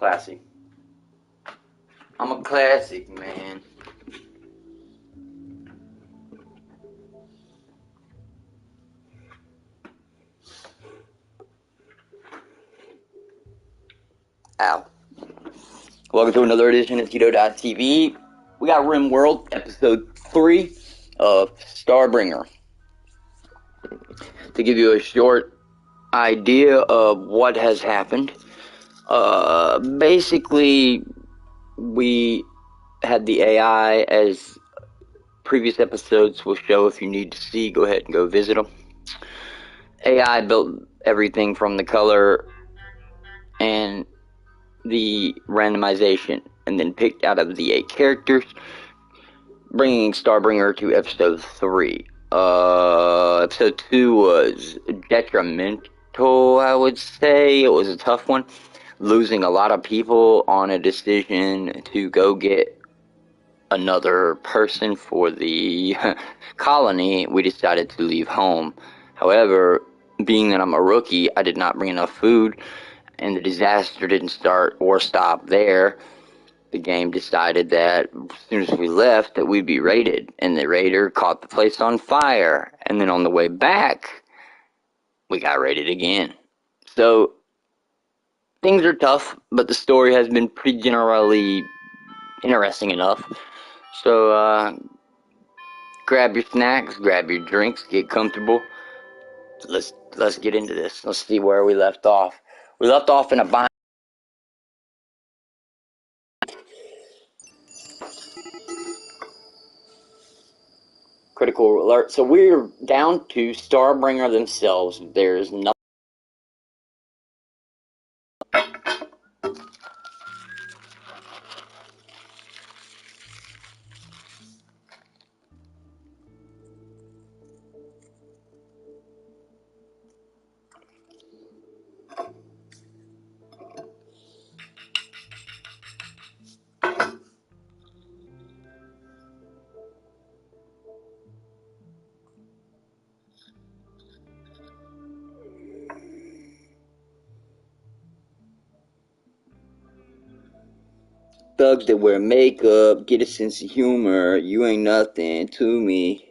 Classy. I'm a classic, man. Ow. Welcome to another edition of Tito.tv. We got Rimworld, episode 3 of Starbringer. To give you a short idea of what has happened, basically, we had the AI, as previous episodes will show. If you need to see, go ahead and go visit them. AI built everything from the color and the randomization, and then picked out of the 8 characters, bringing Starbringer to episode 3. Episode 2 was detrimental, I would say. It was a tough one, losing a lot of people on a decision to go get another person for the colony. We decided to leave home. However, being that I'm a rookie, I did not bring enough food, and the disaster didn't start or stop there. The game decided that as soon as we left that we'd be raided, and the raider caught the place on fire, and then on the way back we got raided again. So things are tough, but the story has been pretty generally interesting enough. So grab your snacks, grab your drinks, get comfortable. Let's get into this. Let's see where we left off. We left off in a bind. Critical alert. So we're down to Starbringer themselves. There's no thugs that wear makeup, get a sense of humor. You ain't nothing to me.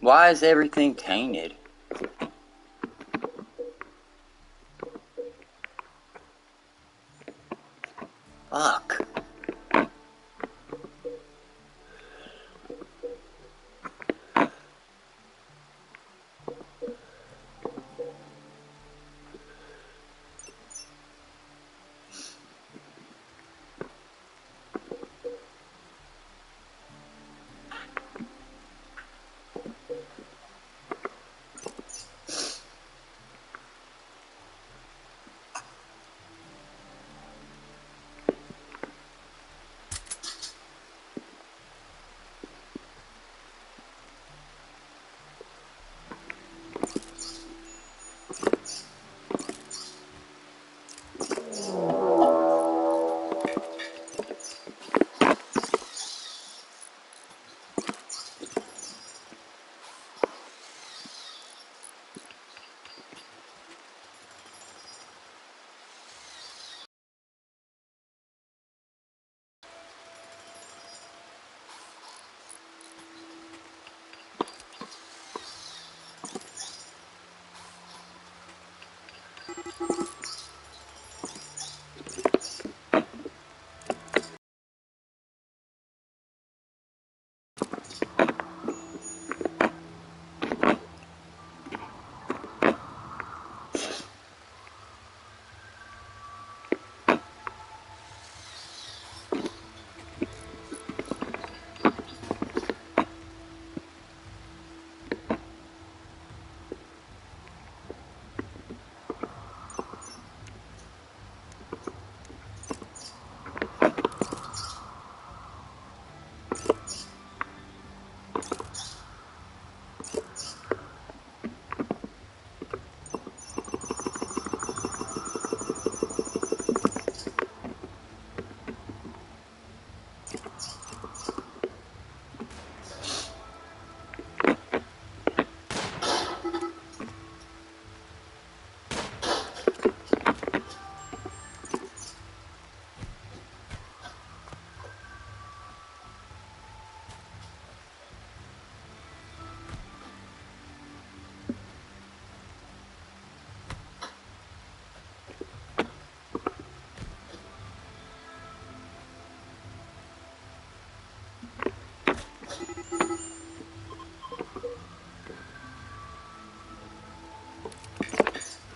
Why is everything tainted?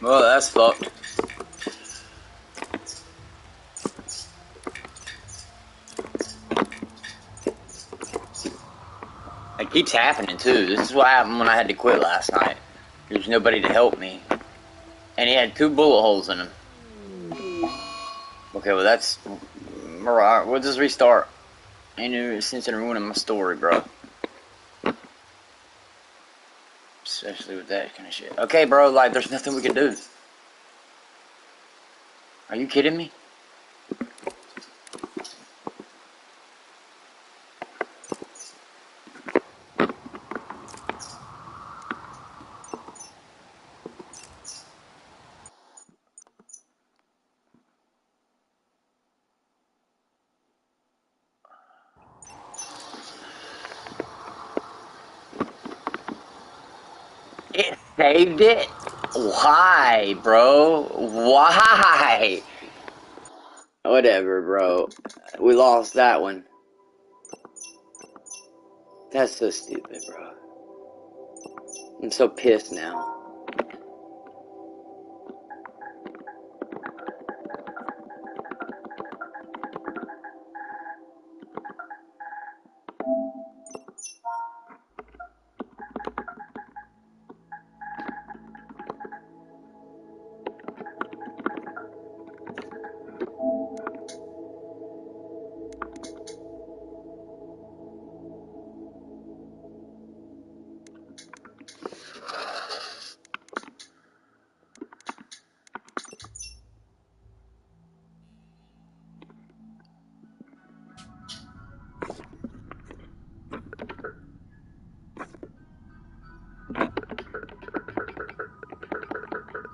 Well, that's fucked. It keeps happening too. This is what happened when I had to quit last night. There's nobody to help me. And he had 2 bullet holes in him. Okay, well that's... Alright, we'll just restart. Ain't no sense in ruining my story, bro. Especially with that kind of shit. Okay, bro, like, there's nothing we can do. Are you kidding me? It saved it? Why, bro? Why? Whatever, bro. We lost that one. That's so stupid, bro. I'm so pissed now.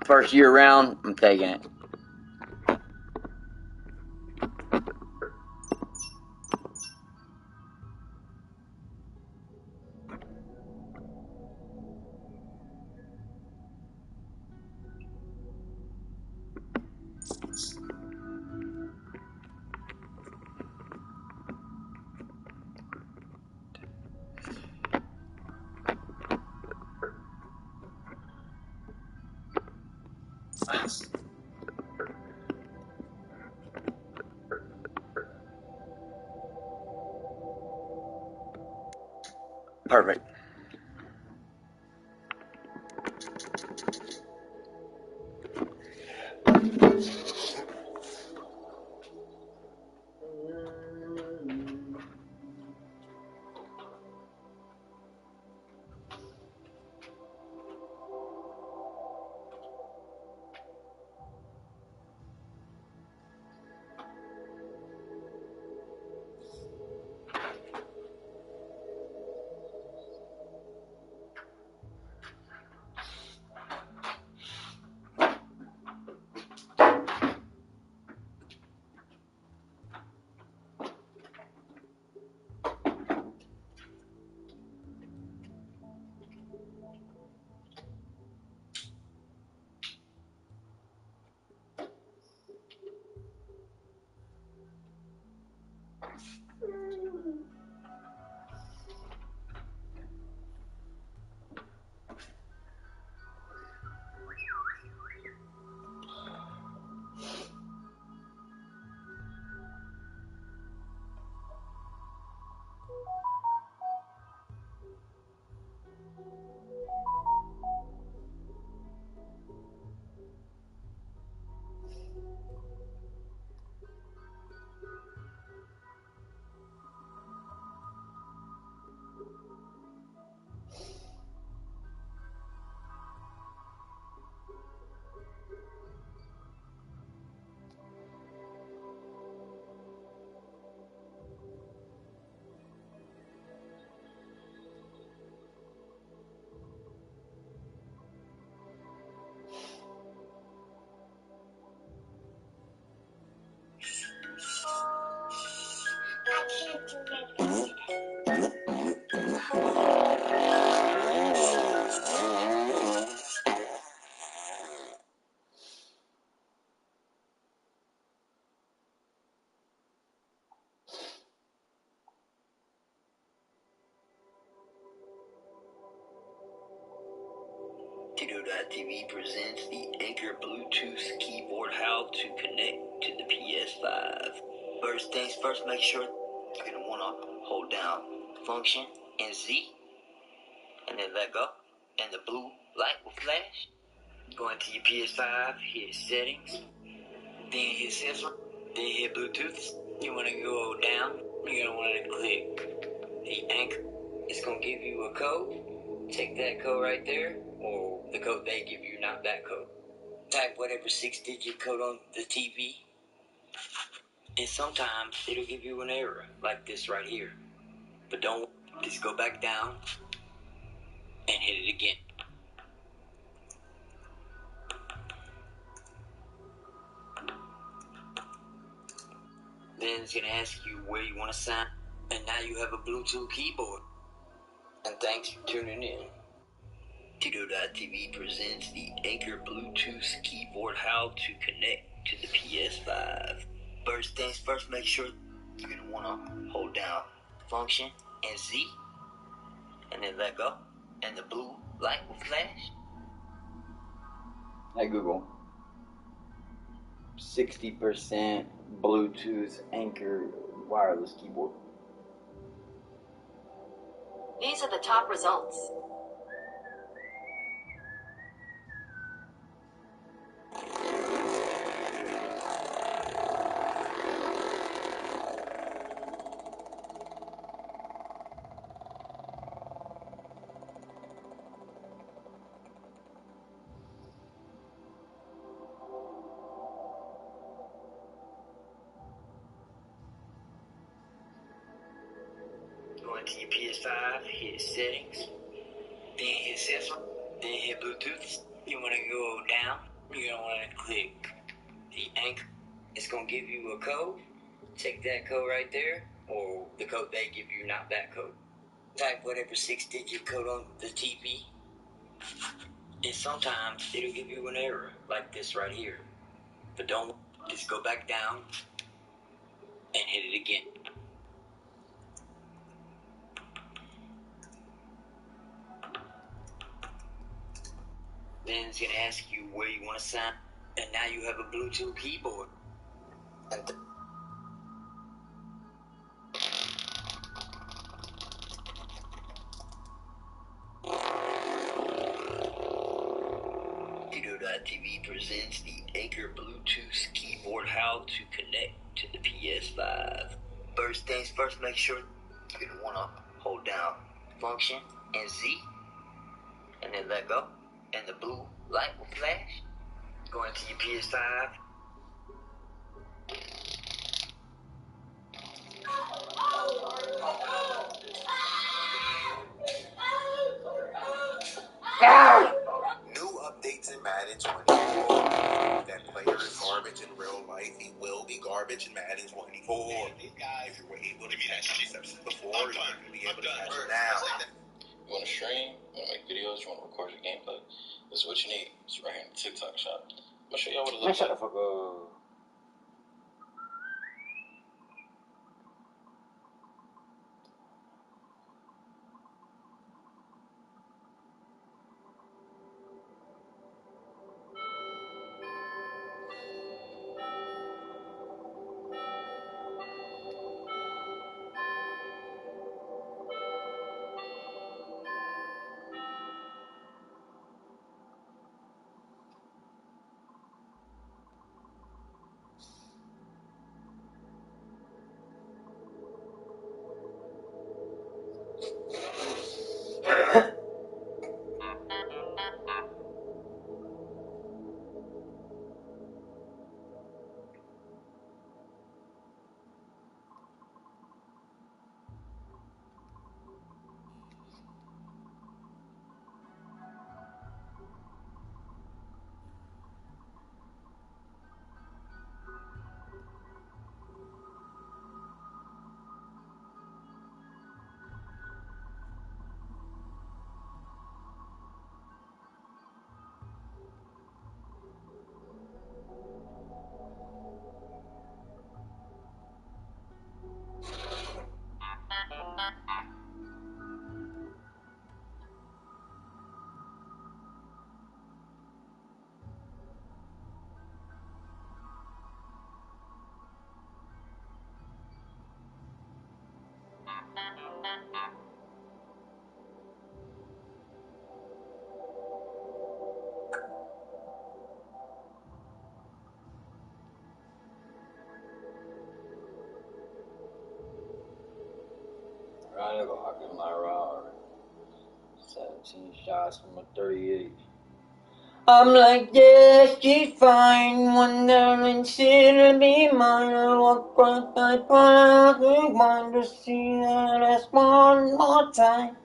First year round, I'm taking it. Perfect. Tito.tv presents the Anchor Bluetooth keyboard how to connect to the Ps5. First things first, make sure you're going to want to hold down Function and Z, and then let go, and the blue light will flash. Go into your Ps5, hit Settings, then hit Sensor, then hit Bluetooth. You want to go down, you're going to want to click the Anchor. It's going to give you a code. Take that code right there, or the code they give you, not that code. Type whatever 6-digit code on the TV, and sometimes it'll give you an error, like this right here. But don't, just go back down and hit it again. Then it's gonna ask you where you wanna sign, and now you have a Bluetooth keyboard. And thanks for tuning in. Tito.tv presents the Anchor Bluetooth keyboard how to connect to the Ps5. First things first, make sure you're going to want to hold down Function and Z, and then let go, and the blue light will flash. Hey Google, 60% Bluetooth Anchor wireless keyboard. These are the top results. Go into your PS5, hit Settings, then hit Sensor, then hit Bluetooth. You want to go down, you're going to want to click the Anchor. It's going to give you a code. Take that code right there, or the code they give you, not that code. Type whatever 6-digit code on the TV, and sometimes it'll give you an error, like this right here. But don't, just go back down and hit it again. Then it's going to ask you where you want to sign, and now you have a Bluetooth keyboard. And Tito.tv presents the Anchor Bluetooth keyboard how to connect to the Ps5. First things first, make sure you're going to want to hold down Function and Z, and then let go, and the blue light will flash. Go into your PS5. New updates in Madden 24. That player is garbage in real life. He will be garbage in Madden 24. If you were able to catch interceptions before, you're not going to be able to catch them now. You want to stream? You want to make videos? You want to record your gameplay? This is what you need. It's right here in the TikTok shop. I'm going to show y'all what it looks like. Shut the fuck up. Right, I get my Rari. 17 shots from a 38. I'm like, yeah, she's fine. Wondering, should it be mine? I walk right by, but I want to see her last one more time.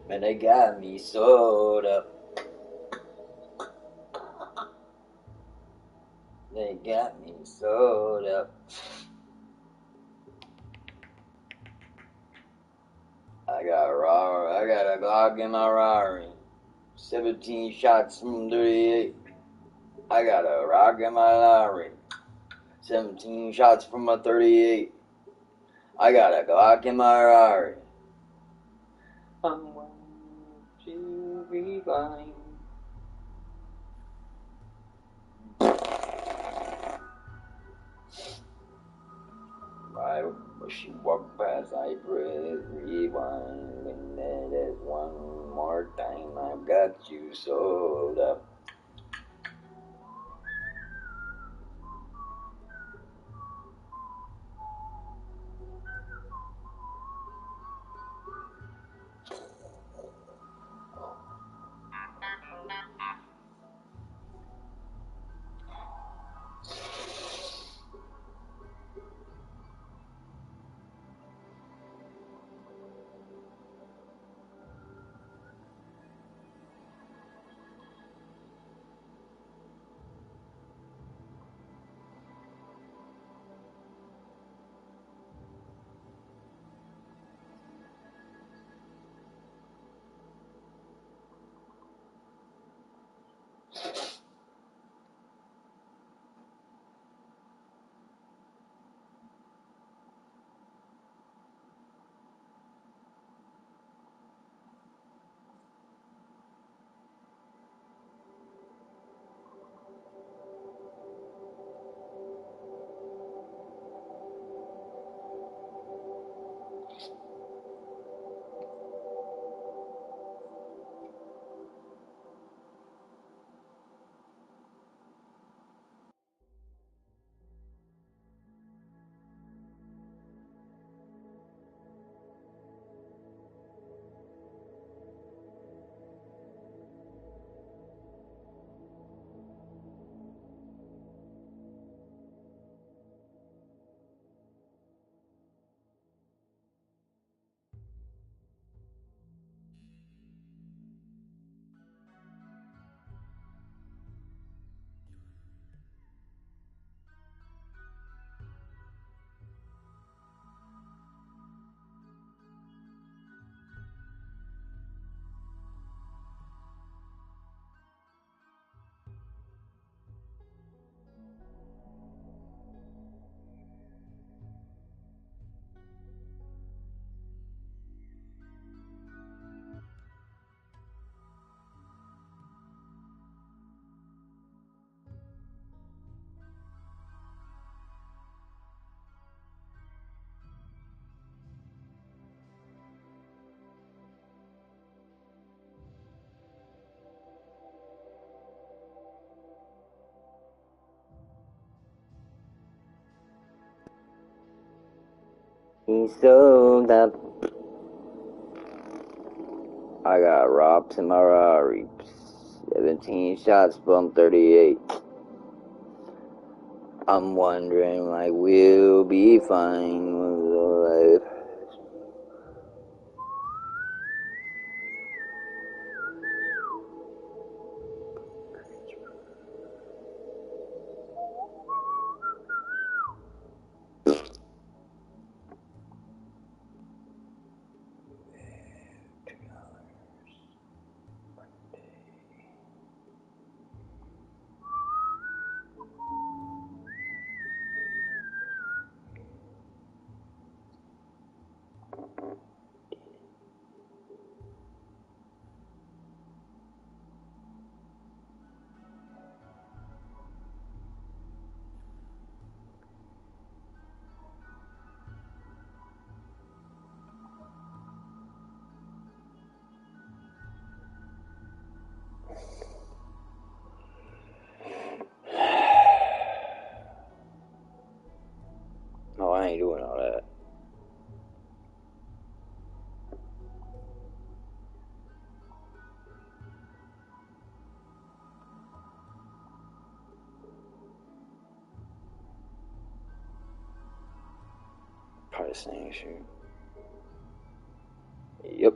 Man, they got me sold up. They got me sold up. I got a Glock in my Rari. 17 shots from 38. I got a rock in my Lowry. 17 shots from a 38. I got a Glock in my Rari. I'm going to be fine. Right, when she walked past, I press rewind. And that is one more time, I've got you sold up. He's sold up. I got rocks in my Rari. 17 shots from 38. I'm wondering, like, we'll be fine with the life. this thing, shoot. Yep.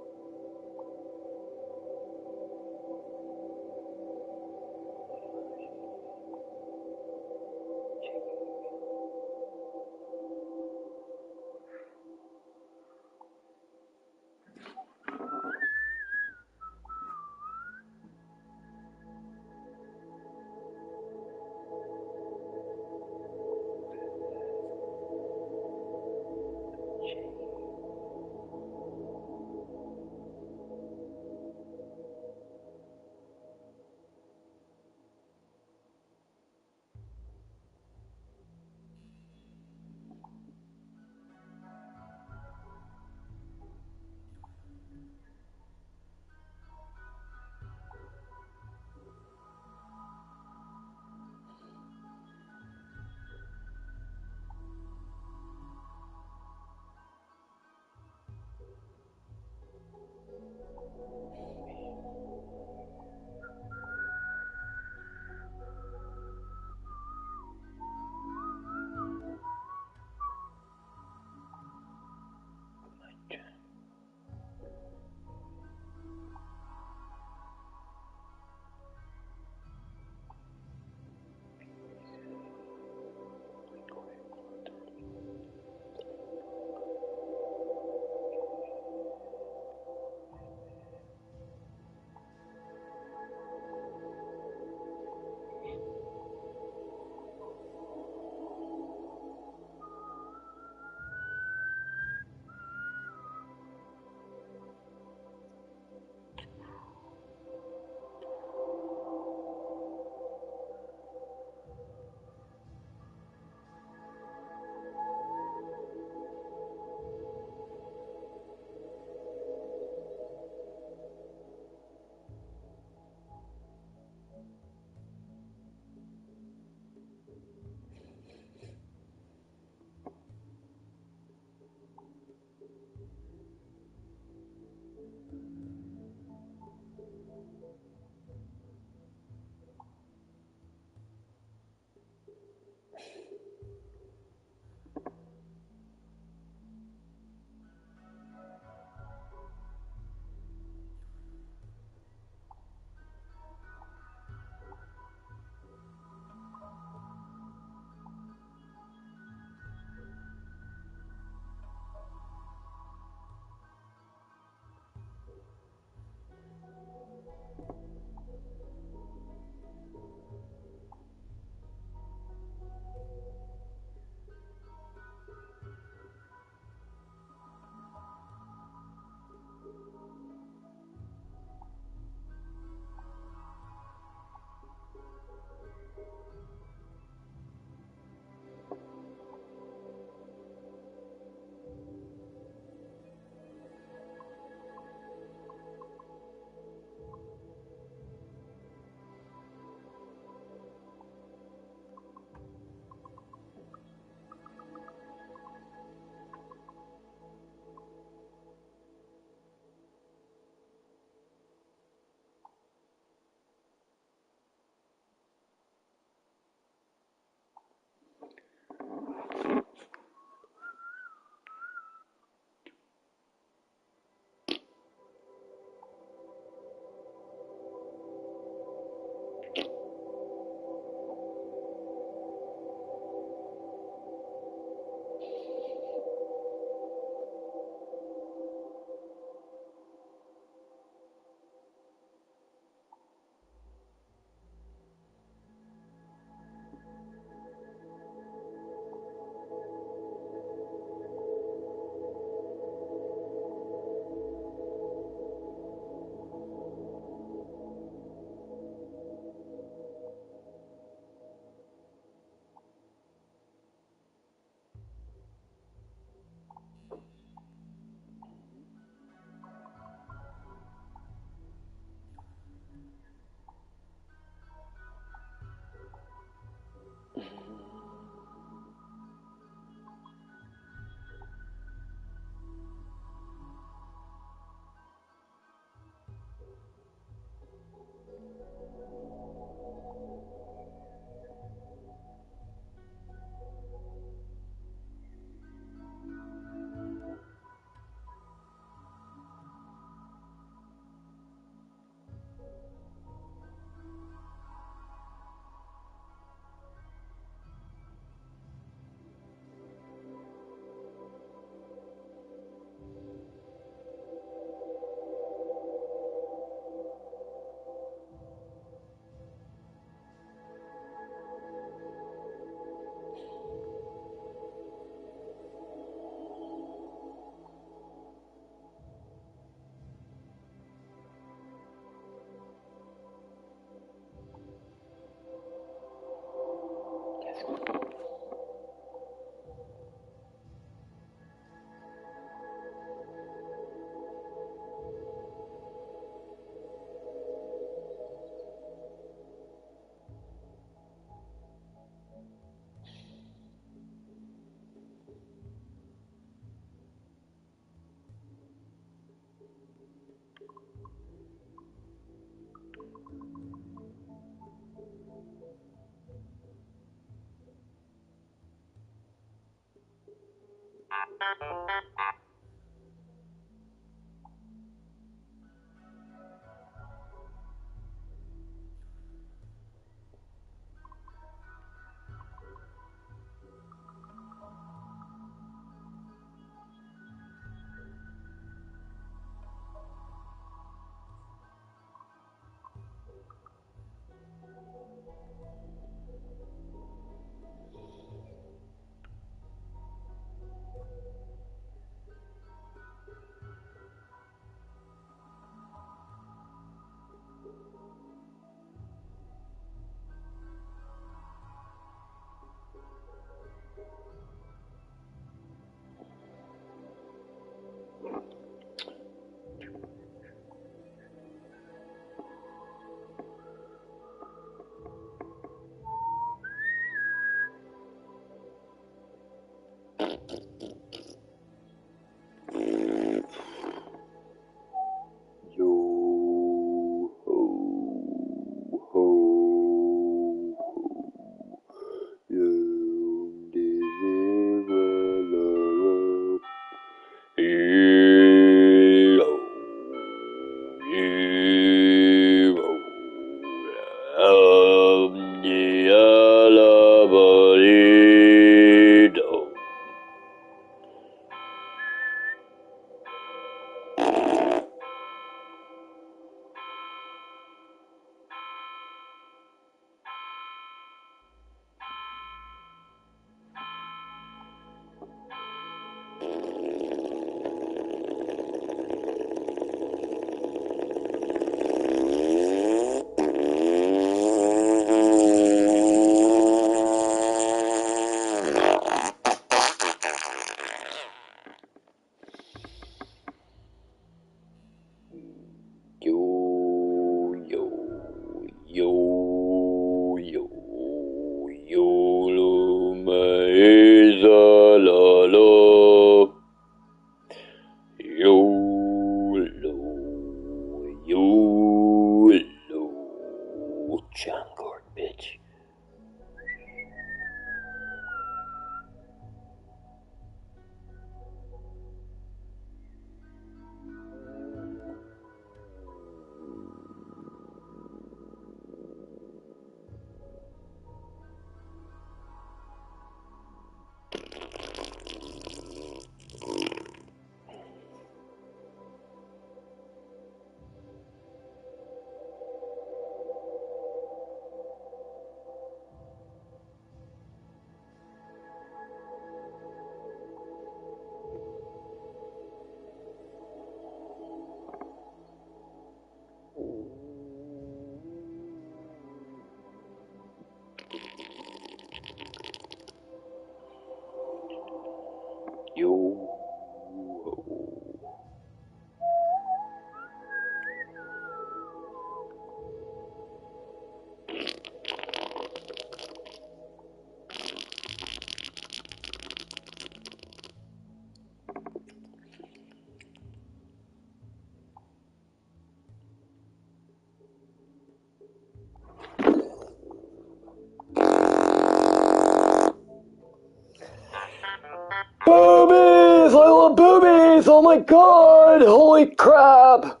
Boobies! I love boobies! Oh my god! Holy crap!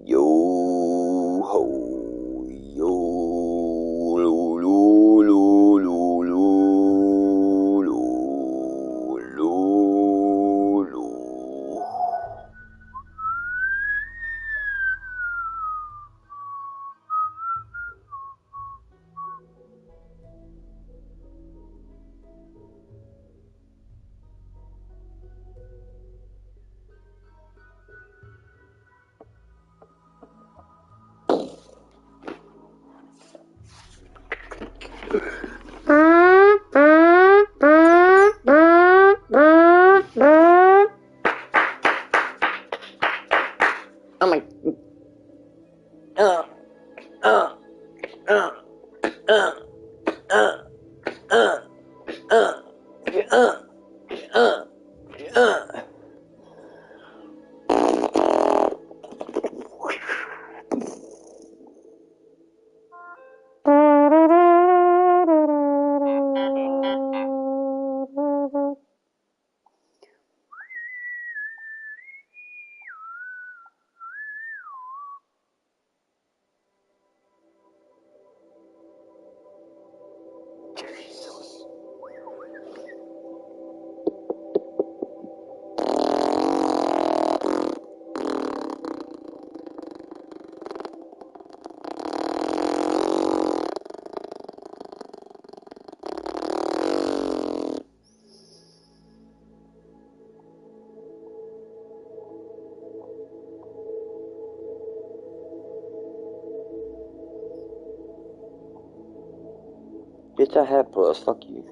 Yo ho, yo lo lo lo lo lo lo lo lo. Oh my. Uh, uh, uh, uh, uh, uh, uh, uh, uh. Bitch, I have plus. Fuck you.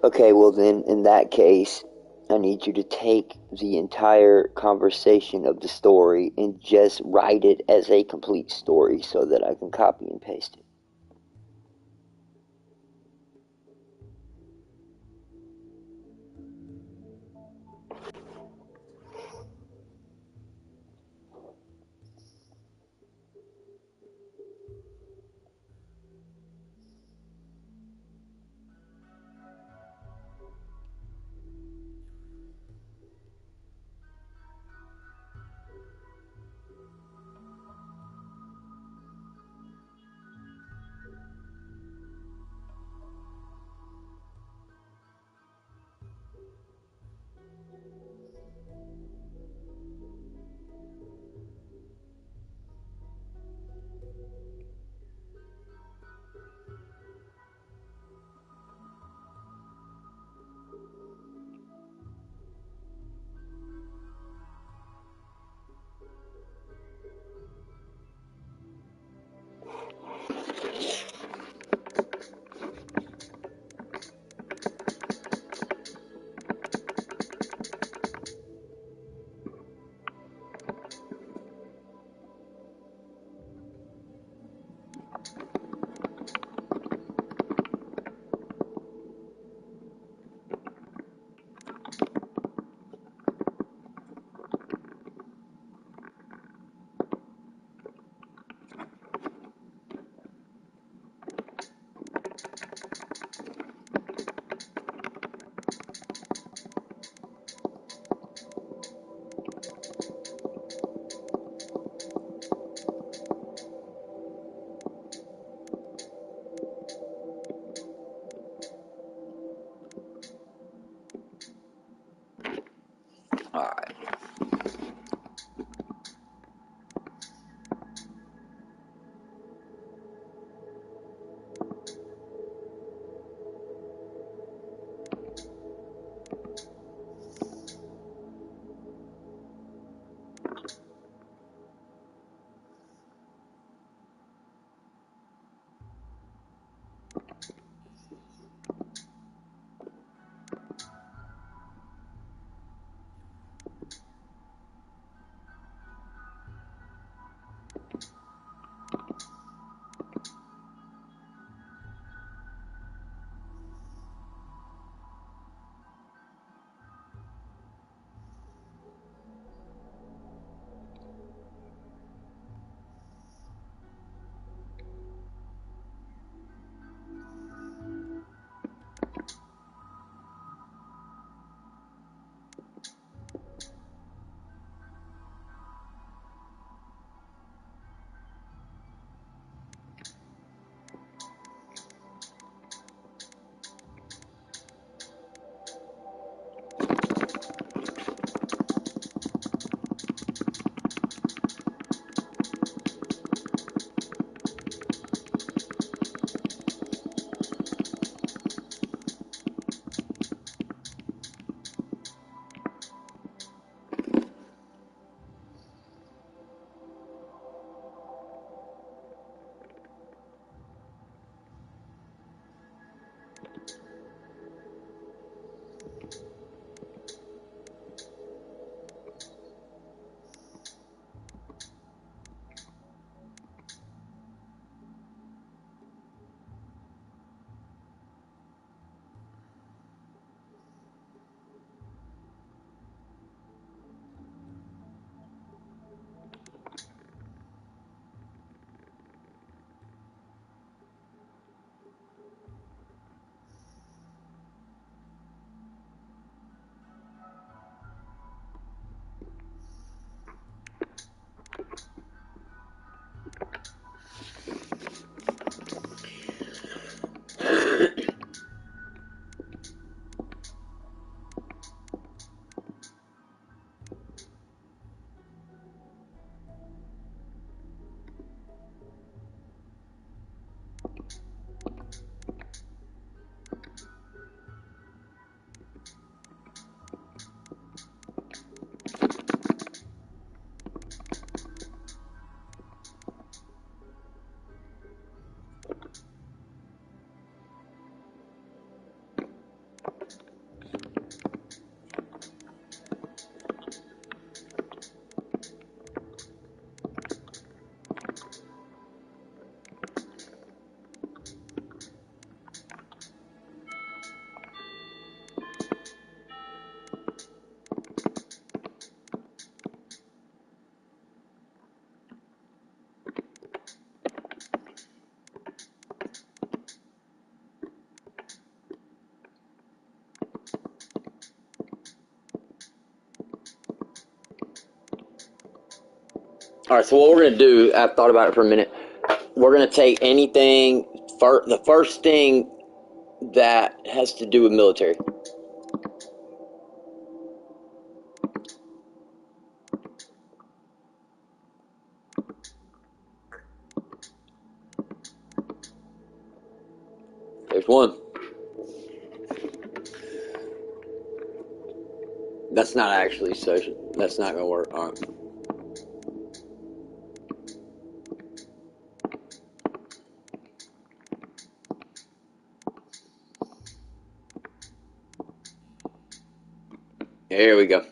Okay, well then, in that case, I need you to take the entire conversation of the story and just write it as a complete story so that I can copy and paste it. Alright. All right, so what we're going to do, I've thought about it for a minute. We're going to take anything, the first thing that has to do with military. There's one. That's not actually social. That's not going to work. All right. Here we go.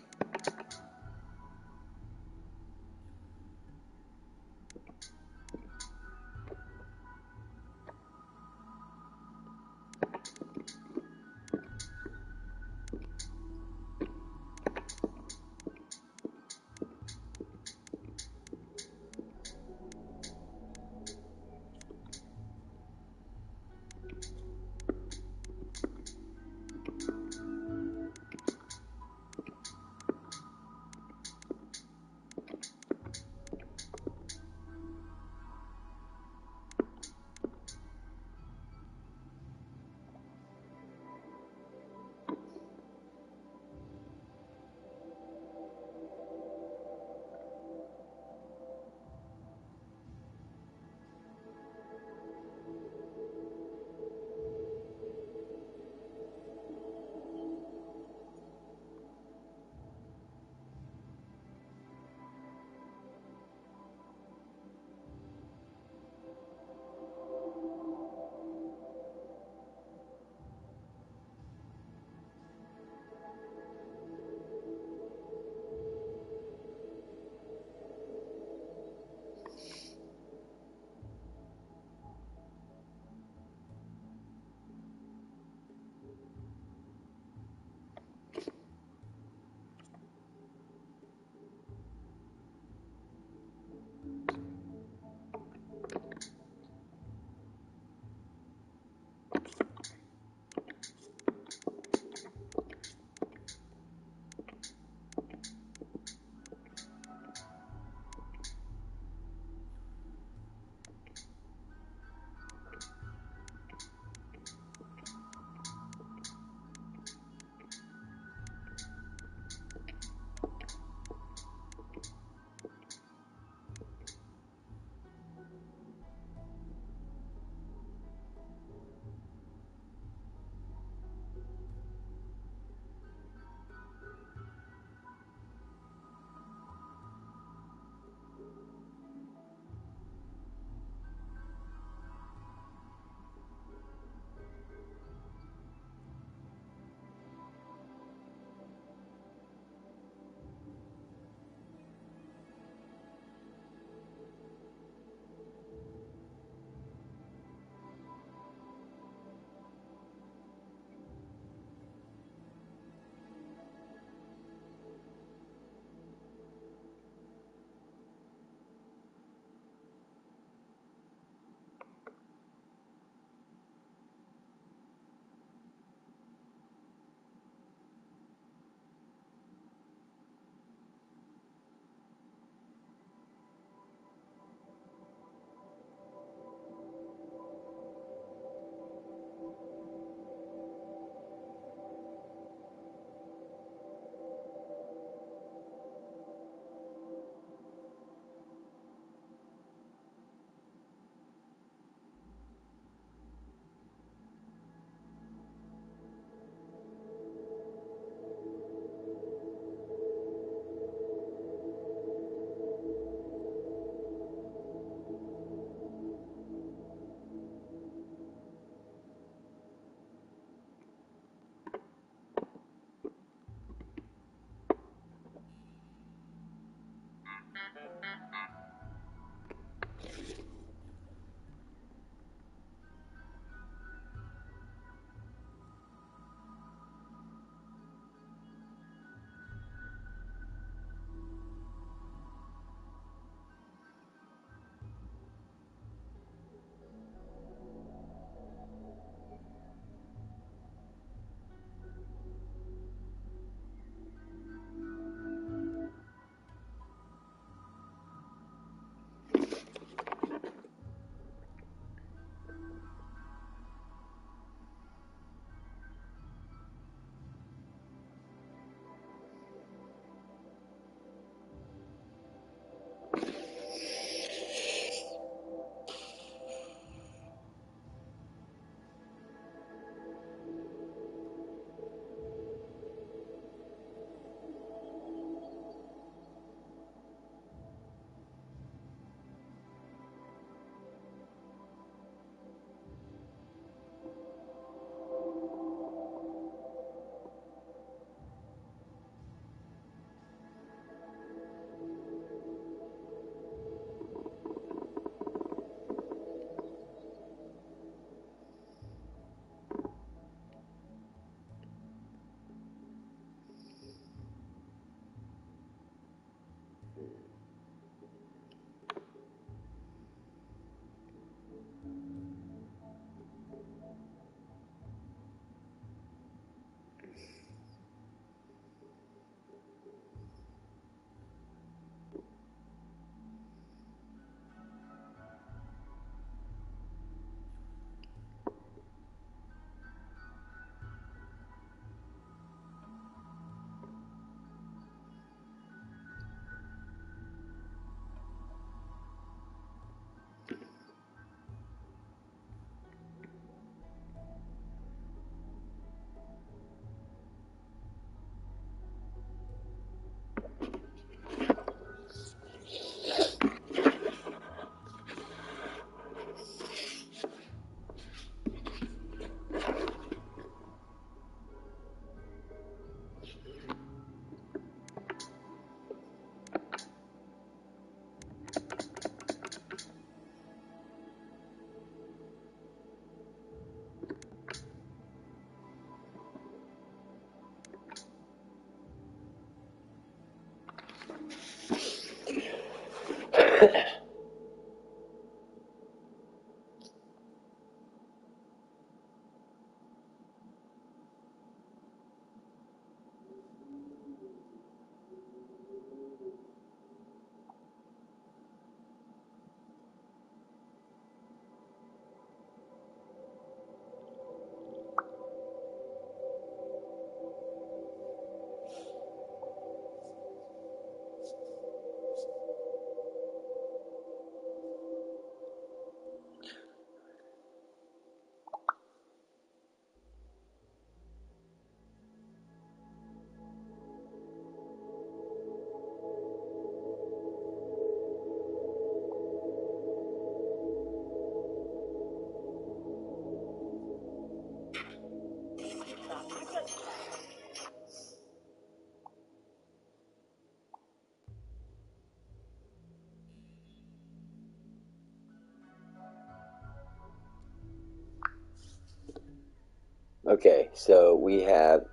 Okay, so we have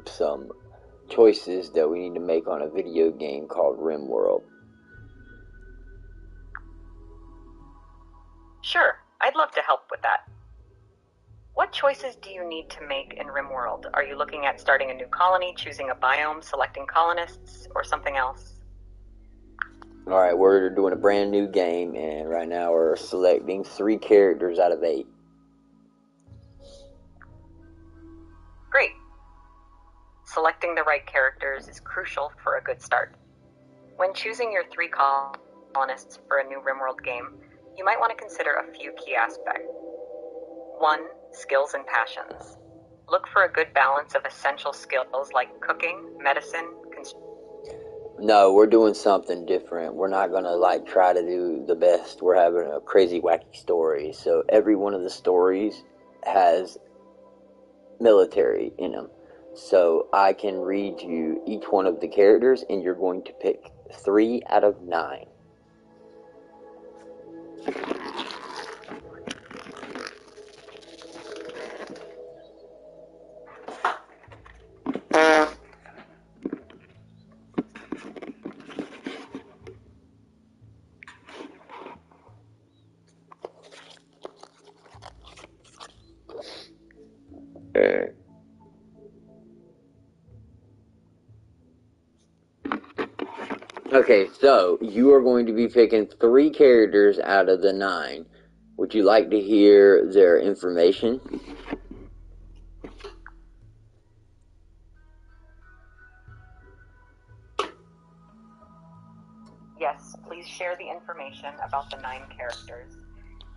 some choices that we need to make on a video game called Rimworld. Sure, I'd love to help with that. What choices do you need to make in Rimworld? Are you looking at starting a new colony, choosing a biome, selecting colonists, or something else? Alright, we're doing a brand new game, and right now we're selecting 3 characters out of 8. Great. Selecting the right characters is crucial for a good start. When choosing your 3 colonists for a new Rimworld game, you might want to consider a few key aspects. 1. Skills and passions. Look for a good balance of essential skills like cooking, medicine, No, we're doing something different. We're not gonna try to do the best. We're having a crazy wacky story. So every one of the stories has military in them. So I can read you each one of the characters, and you're going to pick 3 out of 9. Okay, so you are going to be picking 3 characters out of the 9. Would you like to hear their information? Yes, please share the information about the 9 characters,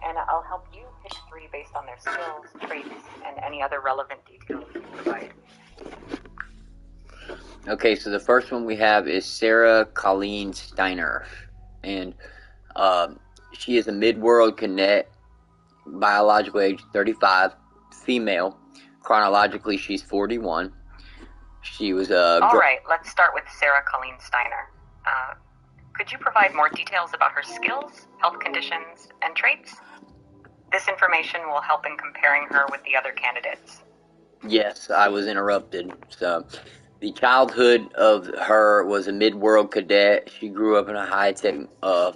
and I'll help you pick 3 based on their skills, traits, and any other relevant details you provide. Okay, so the first one we have is Sarah Colleen Steiner, and she is a mid-world cadet, biological age 35, female. Chronologically, she's 41. She was a... Alright, let's start with Sarah Colleen Steiner. Could you provide more details about her skills, health conditions, and traits? This information will help in comparing her with the other candidates. Yes, I was interrupted. So, the childhood of her was a mid-world cadet. She grew up in a high-tech,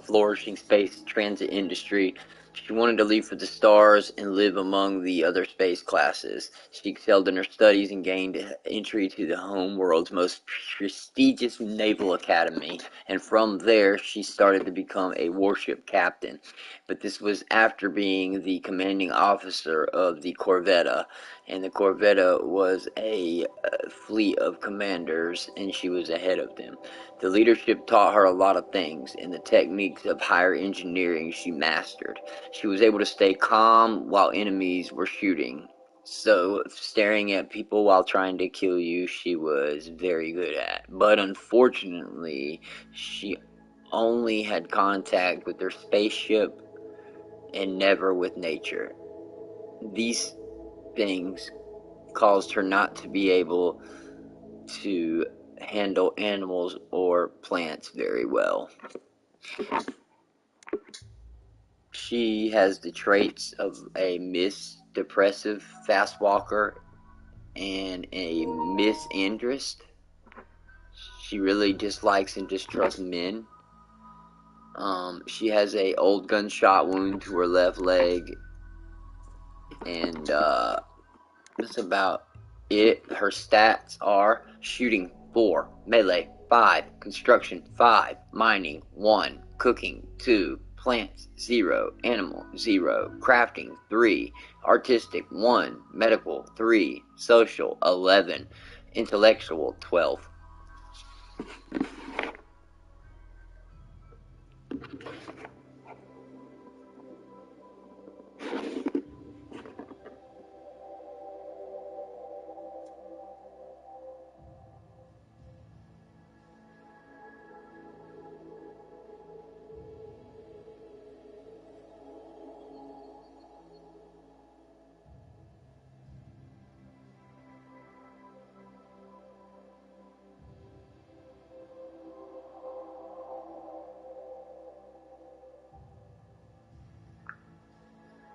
flourishing space transit industry. She wanted to leave for the stars and live among the other space classes. She excelled in her studies and gained entry to the home world's most prestigious naval academy. And from there, she started to become a warship captain. But this was after being the commanding officer of the Corvetta. And the Corvetta was a fleet of commanders, and she was ahead of them. The leadership taught her a lot of things, and the techniques of higher engineering she mastered. She was able to stay calm while enemies were shooting. So, staring at people while trying to kill you, she was very good at. But unfortunately, she only had contact with her spaceship and never with nature. These things caused her not to be able to handle animals or plants very well. She has the traits of a Miss Depressive Fast Walker and a misandrist. She really dislikes and distrusts men. She has a old gunshot wound to her left leg, and that's about it. Her stats are shooting 4, melee 5, construction 5, mining 1, cooking 2, plants 0, animal 0, crafting 3, artistic 1, medical 3, social 11, intellectual 12.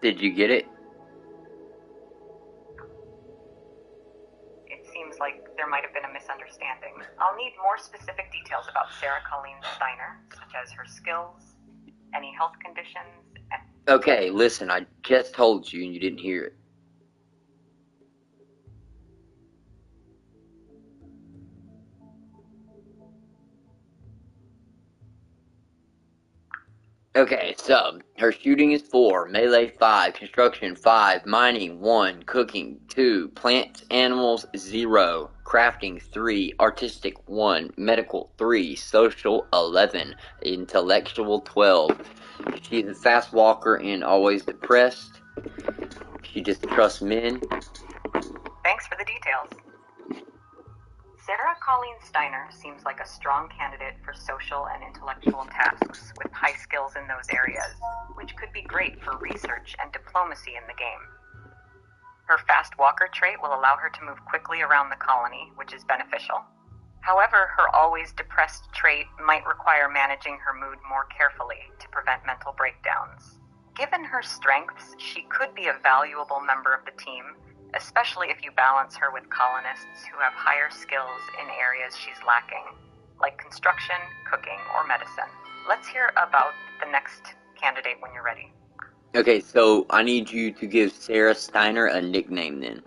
Did you get it? more specific details about Sarah Colleen Steiner, such as her skills, any health conditions, and... Okay, listen, I just told you and you didn't hear it. Okay, so her shooting is 4, melee 5, construction 5, mining 1, cooking 2, plants, animals 0, crafting 3, artistic 1, medical 3, social 11, intellectual 12. She's a fast walker and always depressed. She just trusts men. Thanks for the details. Sarah Colleen Steiner seems like a strong candidate for social and intellectual tasks with high skills in those areas, which could be great for research and diplomacy in the game. Her fast walker trait will allow her to move quickly around the colony, which is beneficial. However, her always depressed trait might require managing her mood more carefully to prevent mental breakdowns. Given her strengths, she could be a valuable member of the team, especially if you balance her with colonists who have higher skills in areas she's lacking, like construction, cooking, or medicine. Let's hear about the next candidate when you're ready. Okay, so I need you to give Sarah Steiner a nickname then.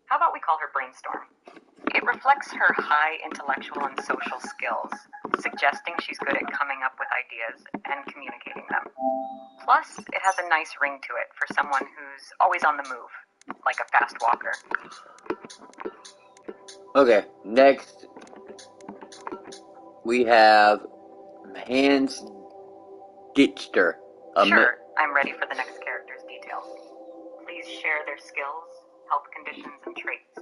How about we call her Brainstorm? It reflects her high intellectual and social skills, suggesting she's good at coming up with ideas and communicating them. Plus, it has a nice ring to it for someone who's always on the move, like a fast walker. Okay, next we have Hans Ditchter. Sure, I'm ready for the next character's details. Please share their skills, health conditions, and traits.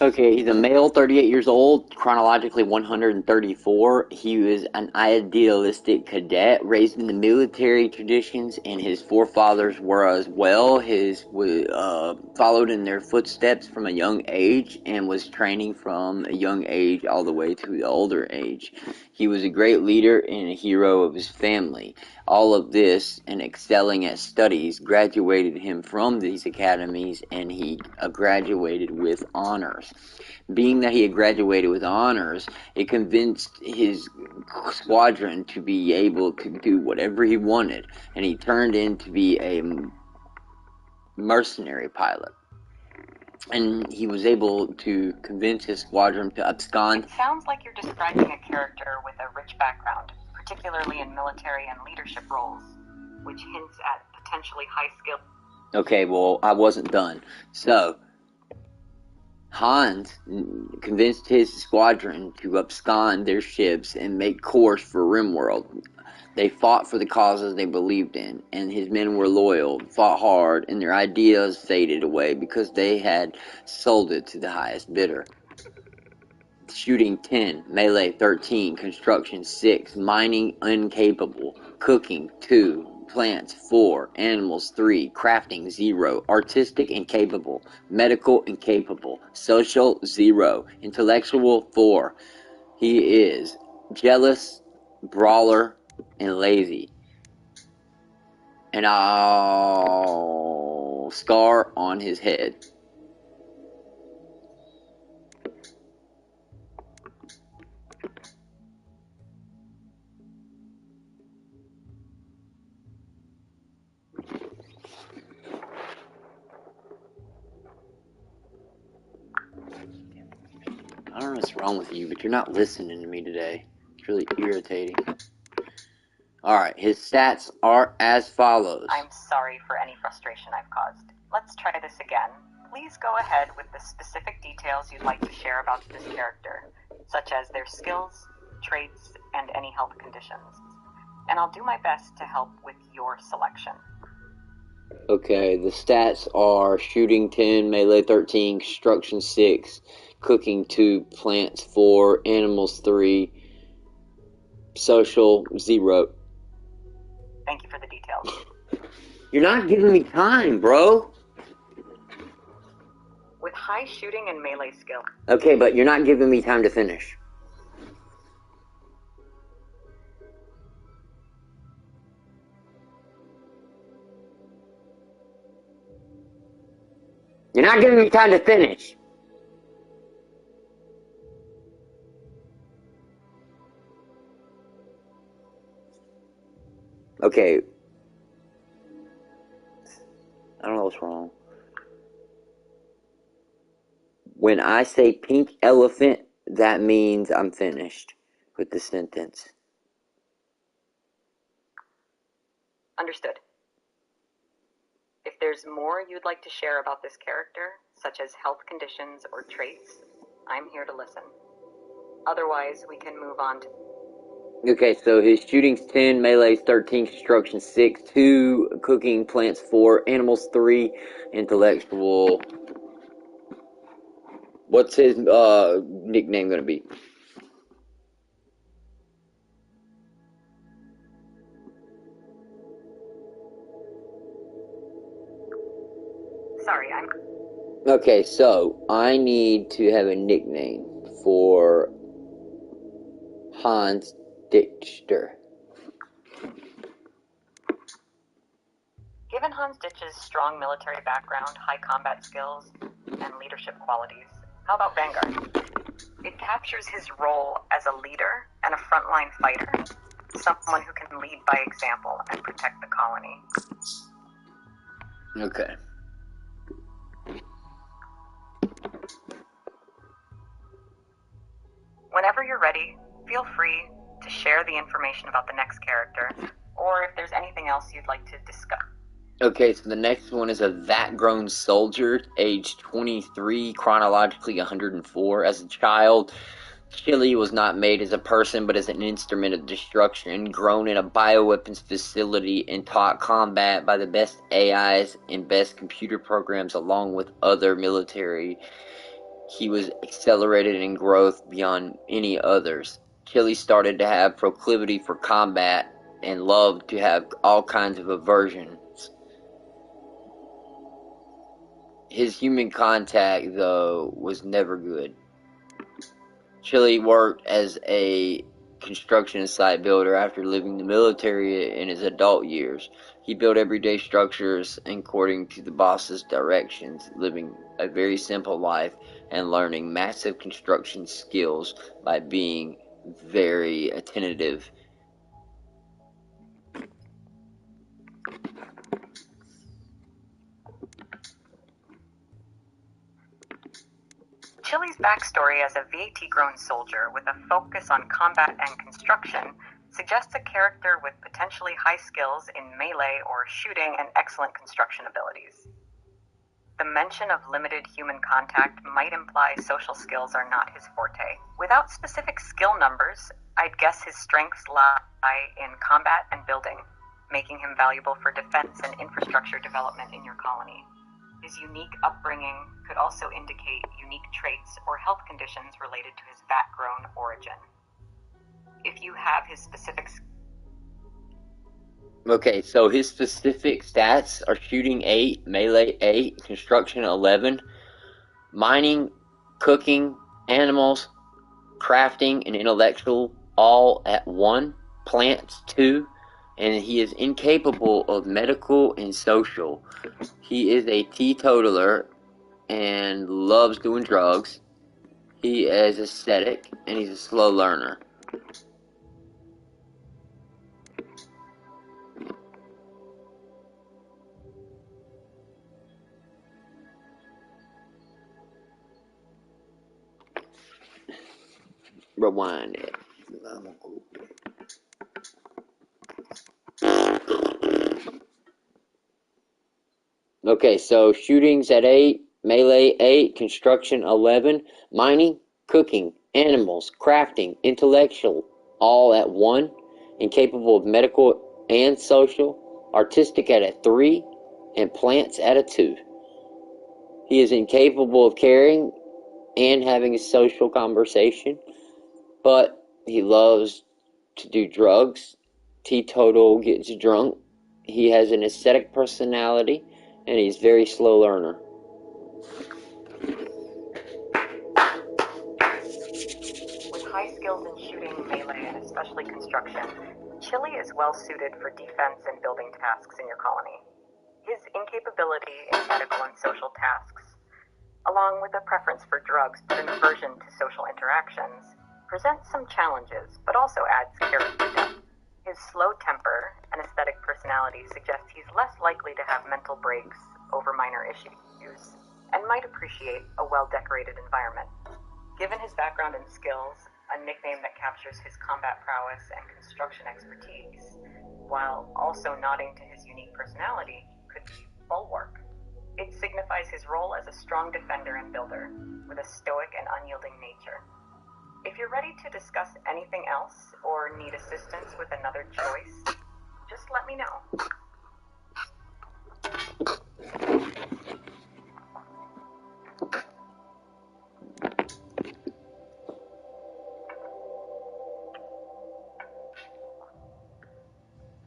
Okay, he's a male, 38 years old, chronologically 134. He was an idealistic cadet, raised in the military traditions, and his forefathers were as well. His followed in their footsteps from a young age, and was training from a young age all the way to the older age. He was a great leader and a hero of his family. All of this, and excelling at studies, graduated him from these academies, and he graduated with honors. Being that he had graduated with honors, it convinced his squadron to be able to do whatever he wanted, and he turned in to be a mercenary pilot. And he was able to convince his squadron to abscond. It sounds like you're describing a character with a rich background, particularly in military and leadership roles, which hints at potentially high skill. Okay, well, I wasn't done. So, Hans convinced his squadron to abscond their ships and make course for Rimworld. They fought for the causes they believed in, and his men were loyal, fought hard, and their ideas faded away because they had sold it to the highest bidder. Shooting 10, melee 13, construction 6, mining incapable, cooking 2, plants 4, animals 3, crafting 0, artistic incapable, medical incapable, social 0, intellectual 4. He is jealous, brawler, and lazy. And a scar on his head. I don't know what's wrong with you, but you're not listening to me today. It's really irritating. Alright, his stats are as follows. I'm sorry for any frustration I've caused. Let's try this again. Please go ahead with the specific details you'd like to share about this character, such as their skills, traits, and any health conditions. And I'll do my best to help with your selection. Okay, the stats are shooting 10, melee 13, construction 6, cooking 2, plants 4, animals 3, social 0. Thank you for the details. You're not giving me time, bro. With high shooting and melee skill. Okay, but you're not giving me time to finish. You're not giving me time to finish. Okay. I don't know what's wrong. When I say pink elephant, that means I'm finished with the sentence. Understood. If there's more you'd like to share about this character, such as health conditions or traits, I'm here to listen. Otherwise, we can move on to... Okay, so his shooting's 10, melee's 13, construction 6, 2, cooking, plants 4, animals 3, intellectual. What's his nickname gonna be? Sorry, Okay, so I need to have a nickname for Hans Dichter. Given Hans Ditch's strong military background, high combat skills, and leadership qualities, how about Vanguard? It captures his role as a leader and a frontline fighter, someone who can lead by example and protect the colony. Okay. Whenever you're ready, feel free to share the information about the next character, or if there's anything else you'd like to discuss. Okay, so the next one is a vat-grown soldier, age 23, chronologically 104. As a child, Chili was not made as a person, but as an instrument of destruction, grown in a bioweapons facility and taught combat by the best AIs and best computer programs along with other military. He was accelerated in growth beyond any others. Chili started to have proclivity for combat and loved to have all kinds of aversions. His human contact, though, was never good. Chili worked as a construction site builder after leaving the military in his adult years. He built everyday structures according to the boss's directions, living a very simple life and learning massive construction skills by being very attentive. Chili's backstory as a VAT-grown soldier with a focus on combat and construction suggests a character with potentially high skills in melee or shooting and excellent construction abilities. The mention of limited human contact might imply social skills are not his forte. Without specific skill numbers, I'd guess his strengths lie in combat and building, making him valuable for defense and infrastructure development in your colony. His unique upbringing could also indicate unique traits or health conditions related to his vat-grown origin. If you have his specifics... Okay, so his specific stats are shooting 8, melee 8, construction 11, mining, cooking, animals, crafting, and intellectual all at 1, plants 2, and he is incapable of medical and social. He is a teetotaler and loves doing drugs. He is ascetic and he's a slow learner. Rewind it. Okay, so shootings at 8, melee 8, construction 11, mining, cooking, animals, crafting, intellectual, all at 1, incapable of medical and social, artistic at a 3, and plants at a 2. He is incapable of caring and having a social conversation, but he loves to do drugs. Teetotal, gets drunk. He has an ascetic personality, and he's a very slow learner. With high skills in shooting, melee, and especially construction, Chili is well suited for defense and building tasks in your colony. His incapability in medical and social tasks along with a preference for drugs but an aversion to social interactions, presents some challenges but also adds character depth. His slow temper and aesthetic personality suggest he's less likely to have mental breaks over minor issues and might appreciate a well-decorated environment. Given his background and skills, a nickname that captures his combat prowess and construction expertise, while also nodding to his unique personality, could be Bulwark. It signifies his role as a strong defender and builder, with a stoic and unyielding nature. If you're ready to discuss anything else, or need assistance with another choice, just let me know.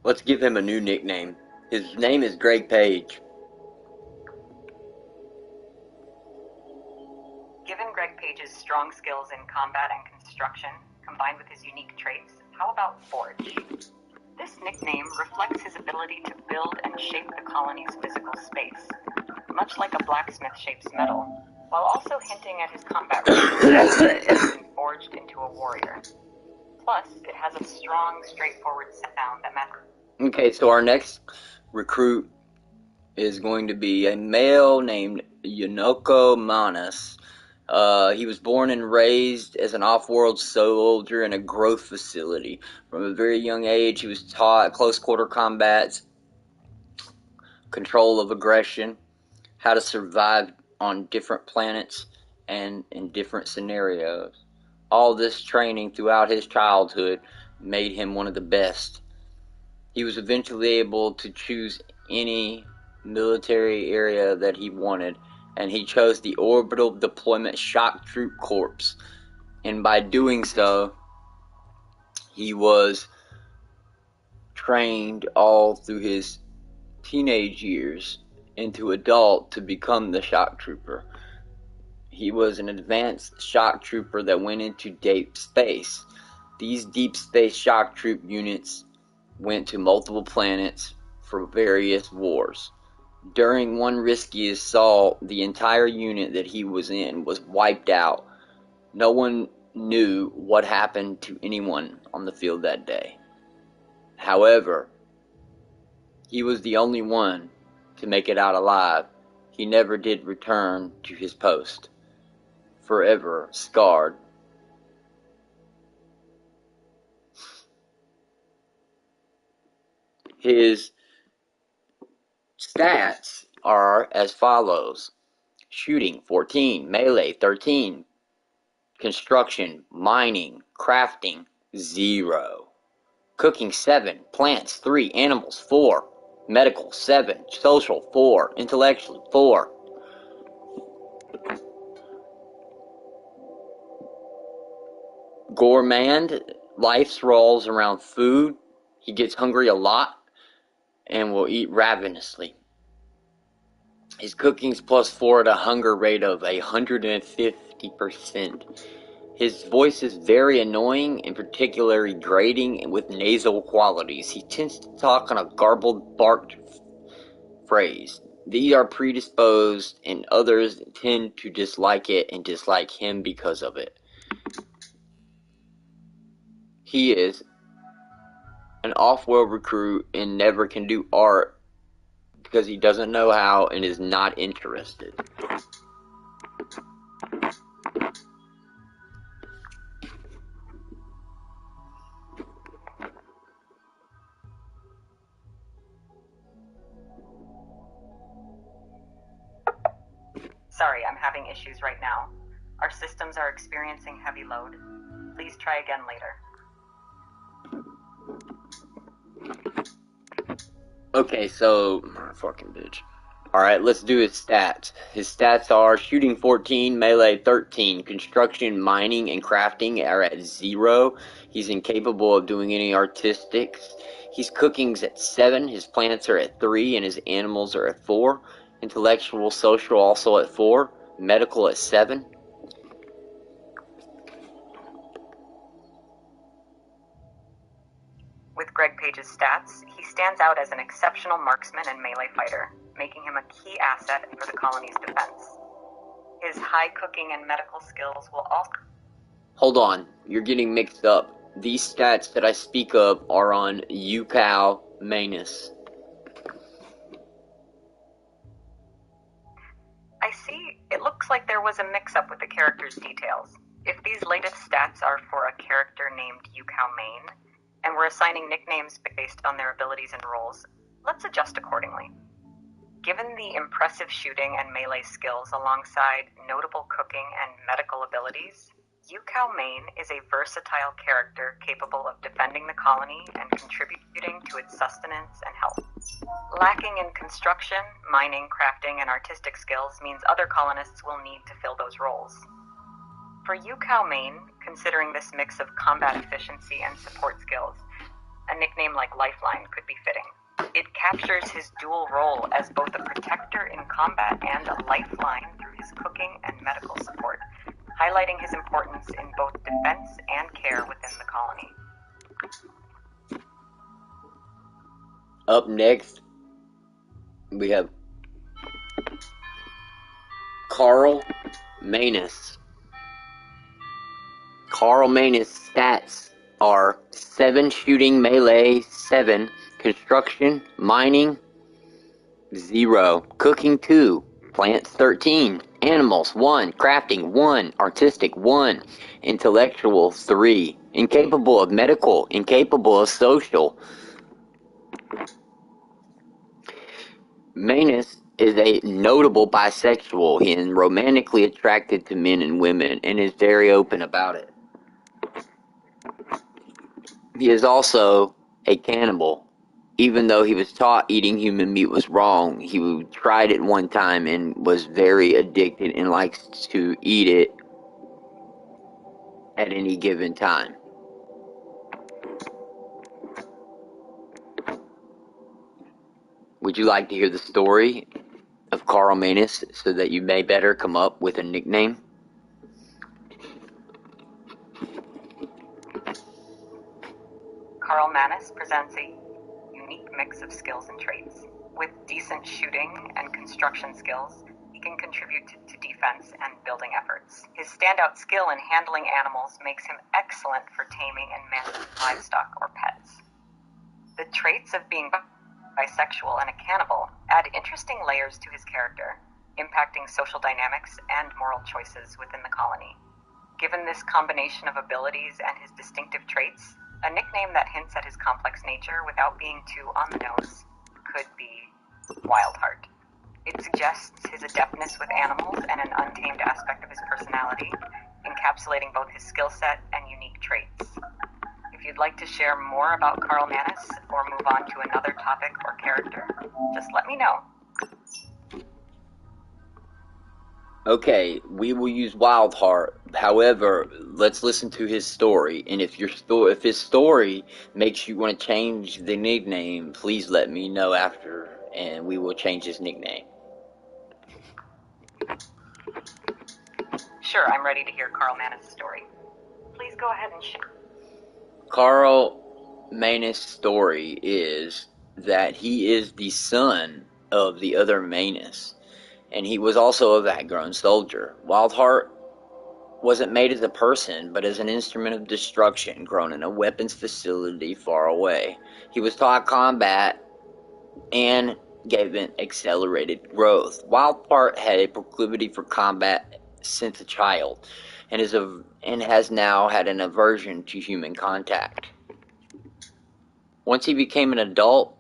Let's give him a new nickname. His name is Greg Page. Given Greg Page's strong skills in combat and construction, combined with his unique traits, how about Forge? This nickname reflects his ability to build and shape the colony's physical space, much like a blacksmith shapes metal, while also hinting at his combat readiness being forged into a warrior. Plus, it has a strong, straightforward sound that matches. Okay, so our next recruit is going to be a male named Yonoko Manas. He was born and raised as an off-world soldier in a growth facility. From a very young age, he was taught close quarter combat, control of aggression, how to survive on different planets and in different scenarios. All this training throughout his childhood made him one of the best. He was eventually able to choose any military area that he wanted, and he chose the Orbital Deployment Shock Troop Corps. And by doing so, he was trained all through his teenage years into adult to become the shock trooper. He was an advanced shock trooper that went into deep space. These deep space shock troop units went to multiple planets for various wars. During one risky assault, the entire unit that he was in was wiped out. No one knew what happened to anyone on the field that day. However, he was the only one to make it out alive. He never did return to his post, forever scarred. His stats are as follows: shooting 14, melee 13, construction, mining, crafting 0, cooking 7, plants 3, animals 4, medical 7, social 4, intellectual 4. Gourmand, life revolves around food. He gets hungry a lot and will eat ravenously. His cooking's +4 at a hunger rate of 150%. His voice is very annoying and particularly grating with nasal qualities. He tends to talk on a garbled, barked phrase. These are predisposed, and others tend to dislike it and dislike him because of it. He is an off-world recruit and never can do art because he doesn't know how and is not interested. Sorry, I'm having issues right now. Our systems are experiencing heavy load. Please try again later. Okay, so, fucking bitch. Alright, let's do his stats. His stats are shooting 14, melee 13, construction, mining, and crafting are at 0. He's incapable of doing any artistics. His cooking's at 7, his plants are at 3, and his animals are at 4. Intellectual, social also at 4. Medical at 7. With Greg Page's stats, he stands out as an exceptional marksman and melee fighter, making him a key asset for the colony's defense. His high cooking and medical skills will also... Hold on, you're getting mixed up. These stats that I speak of are on KvKGsG. I see. It looks like there was a mix-up with the character's details. If these latest stats are for a character named KvKGsG, and we're assigning nicknames based on their abilities and roles, let's adjust accordingly. Given the impressive shooting and melee skills alongside notable cooking and medical abilities, KvKGsG is a versatile character capable of defending the colony and contributing to its sustenance and health. Lacking in construction, mining, crafting, and artistic skills means other colonists will need to fill those roles. For KvKGsG, considering this mix of combat efficiency and support skills, a nickname like Lifeline could be fitting. It captures his dual role as both a protector in combat and a lifeline through his cooking and medical support, highlighting his importance in both defense and care within the colony. Up next, we have KvKGsG. KvKGsG's stats are 7 shooting, melee 7, construction, mining 0, cooking 2, plants 13, animals 1, crafting 1, artistic 1, intellectual 3, incapable of medical, incapable of social. Manus is a notable bisexual. He is romantically attracted to men and women and is very open about it. He is also a cannibal. Even though he was taught eating human meat was wrong, he tried it one time and was very addicted and likes to eat it at any given time. Would you like to hear the story of KvKGsG so that you may better come up with a nickname? KvKGsG presents a unique mix of skills and traits. With decent shooting and construction skills, he can contribute to defense and building efforts. His standout skill in handling animals makes him excellent for taming and managing livestock or pets. The traits of being bisexual and a cannibal add interesting layers to his character, impacting social dynamics and moral choices within the colony. Given this combination of abilities and his distinctive traits, a nickname that hints at his complex nature without being too on the nose could be Wildheart. It suggests his adeptness with animals and an untamed aspect of his personality, encapsulating both his skill set and unique traits. If you'd like to share more about KvKGsG or move on to another topic or character, just let me know. Okay, we will use Wildheart. However, let's listen to his story. And if his story makes you want to change the nickname, please let me know after, and we will change his nickname. Sure, I'm ready to hear KvKGsG's story. Please go ahead and share. KvKGsG's story is that he is the son of the other Manus, and he was also a vat-grown soldier. Wildheart wasn't made as a person, but as an instrument of destruction, grown in a weapons facility far away. He was taught combat and given accelerated growth. Wildheart had a proclivity for combat since a child, and has now had an aversion to human contact. Once he became an adult,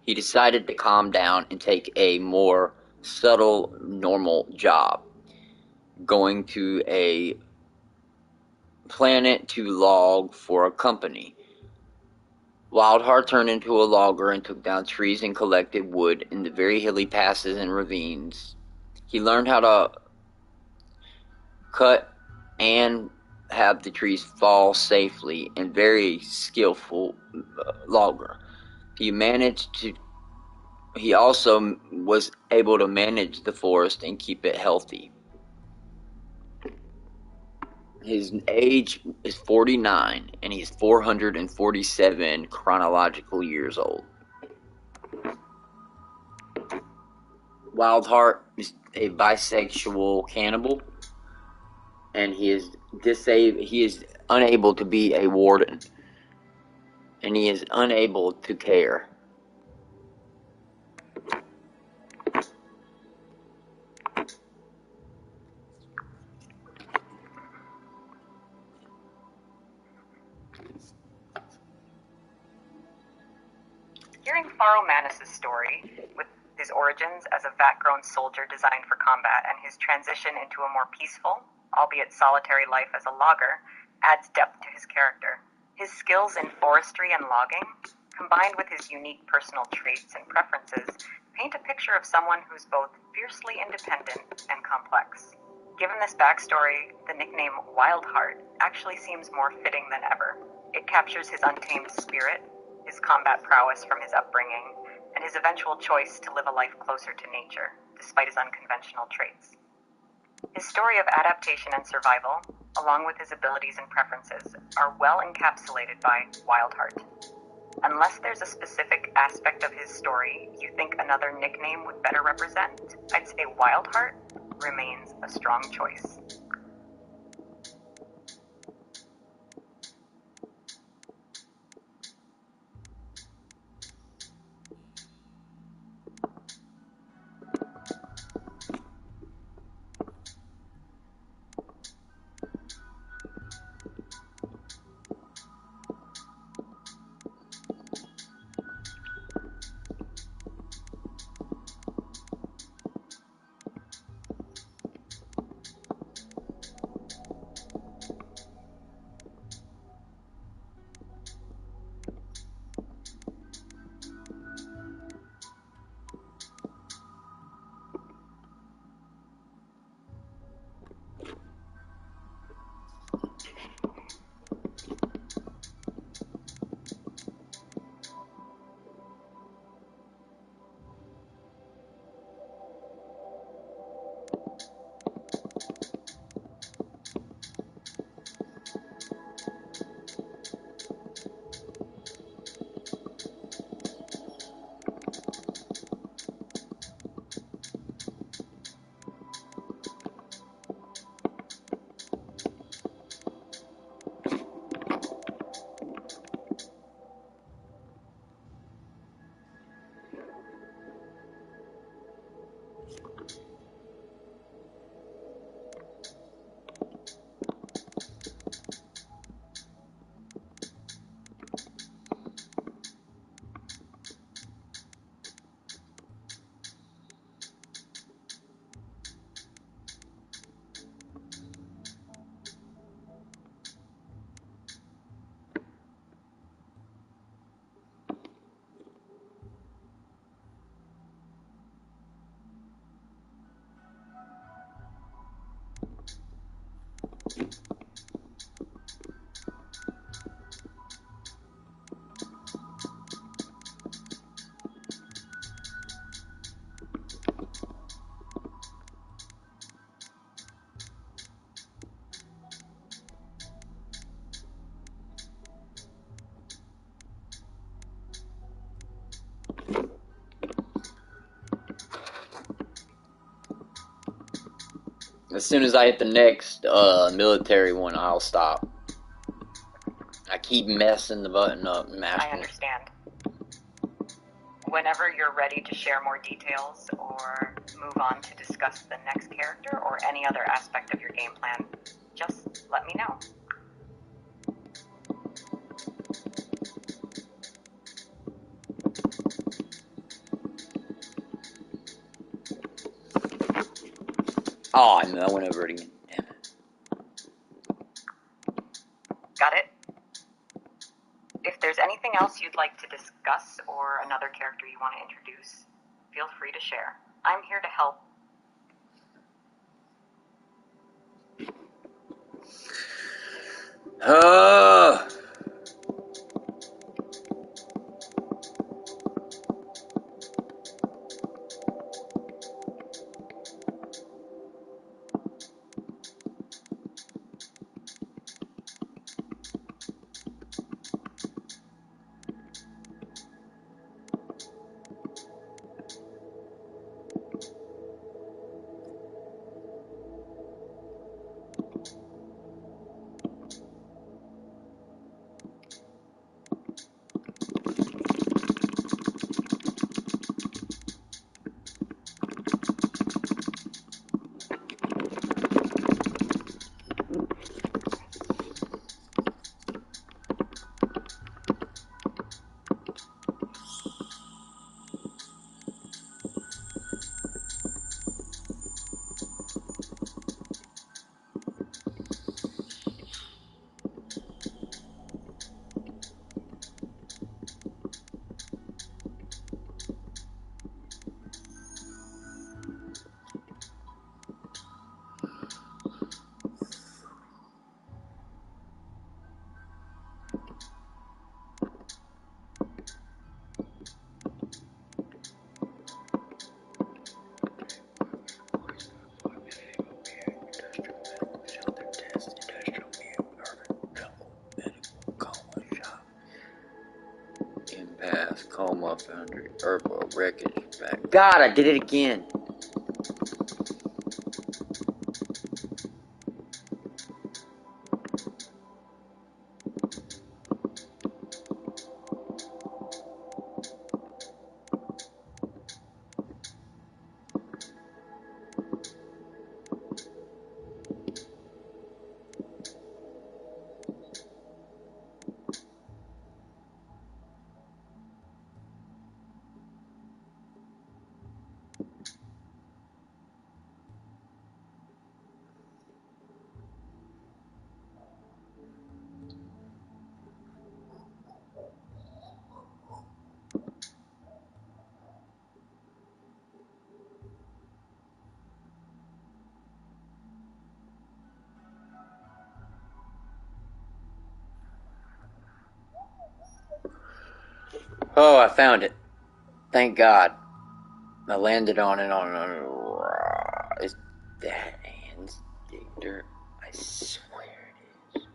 he decided to calm down and take a more subtle, normal job, going to a planet to log for a company. Wildheart turned into a logger and took down trees and collected wood in the very hilly passes and ravines. He learned how to cut and have the trees fall safely, and very skillful logger. He also was able to manage the forest and keep it healthy. His age is 49, and he's 447 chronological years old. Wildheart is a bisexual cannibal, and he is unable to be a warden, and he is unable to care. Hearing Pharomanus' story, with his origins as a vat-grown soldier designed for combat and his transition into a more peaceful, albeit solitary life as a logger, adds depth to his character. His skills in forestry and logging, combined with his unique personal traits and preferences, paint a picture of someone who's both fiercely independent and complex. Given this backstory, the nickname Wildheart actually seems more fitting than ever. It captures his untamed spirit, his combat prowess from his upbringing, and his eventual choice to live a life closer to nature, despite his unconventional traits. His story of adaptation and survival, along with his abilities and preferences, are well encapsulated by Wildheart. Unless there's a specific aspect of his story you think another nickname would better represent, I'd say Wildheart remains a strong choice. As soon as I hit the next military one, I'll stop. I keep messing the button up, I mashing it. understand. Whenever you're ready to share more details or move on to discuss the next character or any other aspect of your game plan, just let me know. Oh, no, I went over it again. Damn it. Got it? If there's anything else you'd like to discuss or another character you want to introduce, feel free to share. I'm here to help. Coma Foundry. Herbal Wreckage back. God, I did it again. Oh, I found it. Thank God. I landed on it It's that Hans Digger. I swear it is.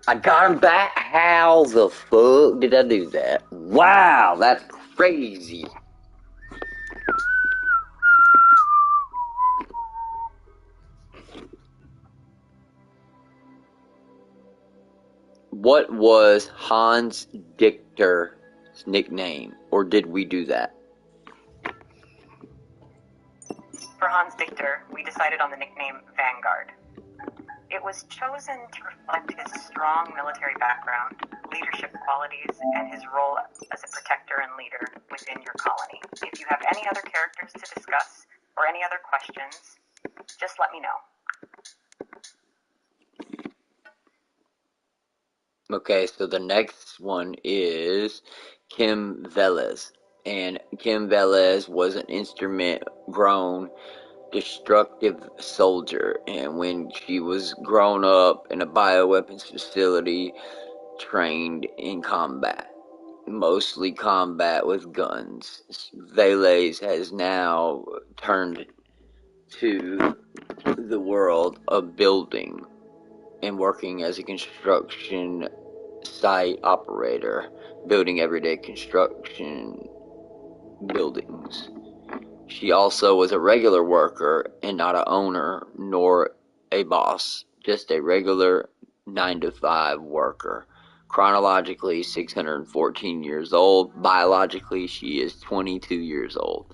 I got him back. How the fuck did I do that? Wow, that's crazy. What was Hans Dichter's nickname, or did we do that? For Hans Dichter, we decided on the nickname Vanguard. It was chosen to reflect his strong military background, leadership qualities, and his role as a protector and leader within your colony. If you have any other characters to discuss or any other questions, just let me know. Okay, so the next one is Kim Velez. And Kim Velez was an instrument-grown destructive soldier, and when she was grown up in a bioweapons facility, trained in combat, mostly combat with guns. Velez has now turned to the world of building and working as a construction site operator, building everyday construction buildings. She also was a regular worker and not an owner nor a boss, just a regular 9-to-5 worker. Chronologically, 614 years old. Biologically, she is 22 years old.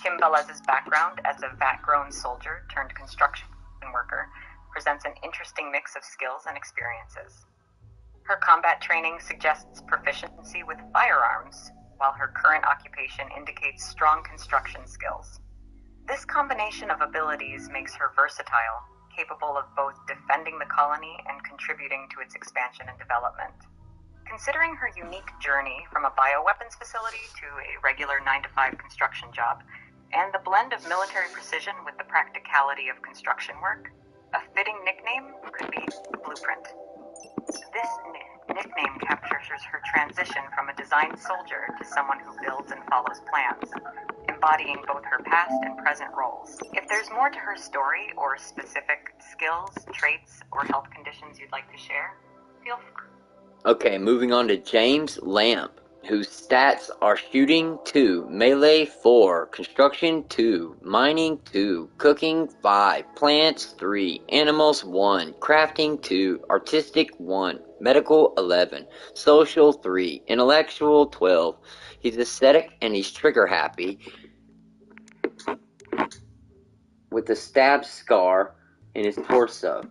Kim Velez's background as a vat-grown soldier turned construction worker presents an interesting mix of skills and experiences. Her combat training suggests proficiency with firearms, while her current occupation indicates strong construction skills. This combination of abilities makes her versatile, capable of both defending the colony and contributing to its expansion and development. Considering her unique journey from a bioweapons facility to a regular 9-to-5 construction job, and the blend of military precision with the practicality of construction work, a fitting nickname could be Blueprint. This nickname captures her transition from a designed soldier to someone who builds and follows plans, embodying both her past and present roles. If there's more to her story or specific skills, traits, or health conditions you'd like to share, feel free. Okay, moving on to James Lamp, whose stats are shooting 2, melee 4, construction 2, mining 2, cooking 5, plants 3, animals 1, crafting 2, artistic 1, medical 11, social 3, intellectual 12. He's aesthetic and he's trigger happy, with a stab scar in his torso.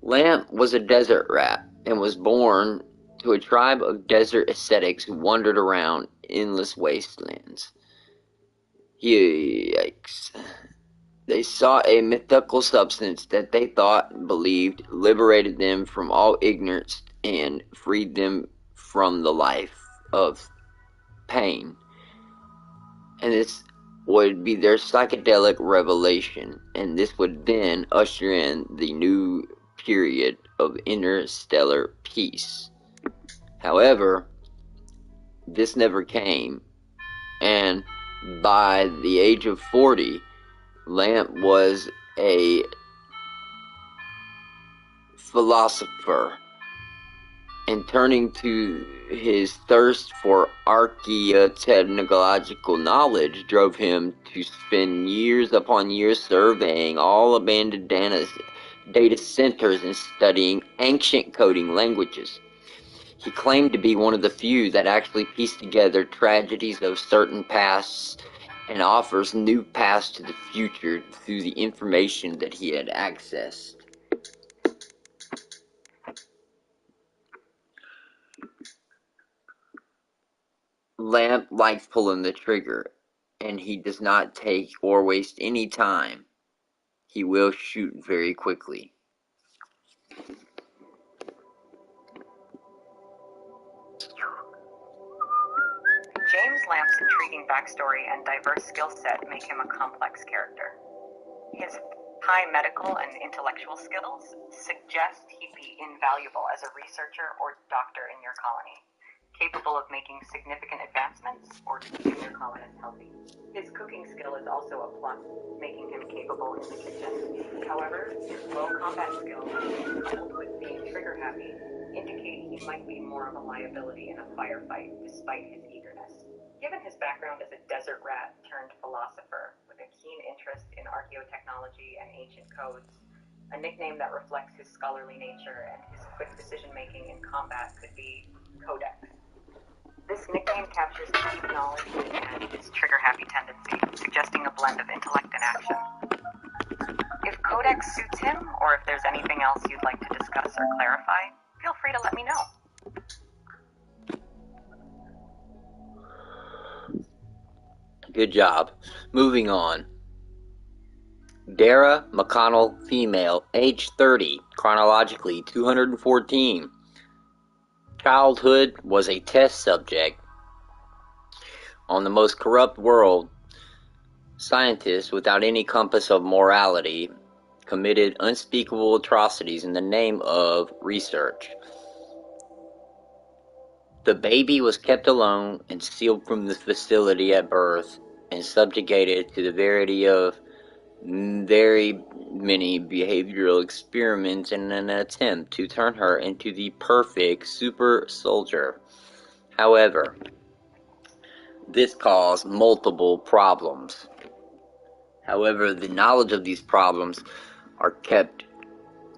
Lamp was a desert rat and was born to a tribe of desert ascetics who wandered around endless wastelands. Yikes. They sought a mythical substance that they thought and believed liberated them from all ignorance and freed them from the life of pain. And this would be their psychedelic revelation, and this would then usher in the new period of interstellar peace. However, this never came, and by the age of 40, Lamp was a philosopher, and turning to his thirst for archaeotechnological knowledge drove him to spend years upon years surveying all abandoned data centers and studying ancient coding languages. He claimed to be one of the few that actually pieced together tragedies of certain pasts and offers new paths to the future through the information that he had accessed. Lamp likes pulling the trigger, and he does not take or waste any time. He will shoot very quickly. James Lamp's intriguing backstory and diverse skill set make him a complex character. His high medical and intellectual skills suggest he'd be invaluable as a researcher or doctor in your colony, capable of making significant advancements or keeping your colonists healthy. His cooking skill is also a plus, making him capable in the kitchen. However, his low combat skills, coupled with being trigger-happy, indicate he might be more of a liability in a firefight despite his eagerness. Given his background as a desert rat turned philosopher with a keen interest in archaeotechnology and ancient codes, a nickname that reflects his scholarly nature and his quick decision-making in combat could be Codex. This nickname captures his deep knowledge and his trigger-happy tendency, suggesting a blend of intellect and action. If Codex suits him, or if there's anything else you'd like to discuss or clarify, feel free to let me know. Good job. Moving on. Dara McConnell, female, age 30, chronologically 214. Childhood was a test subject. On the most corrupt world, scientists without any compass of morality committed unspeakable atrocities in the name of research. The baby was kept alone and sealed from the facility at birth and subjugated to the very many behavioral experiments in an attempt to turn her into the perfect super soldier. However, this caused multiple problems. However, the knowledge of these problems are kept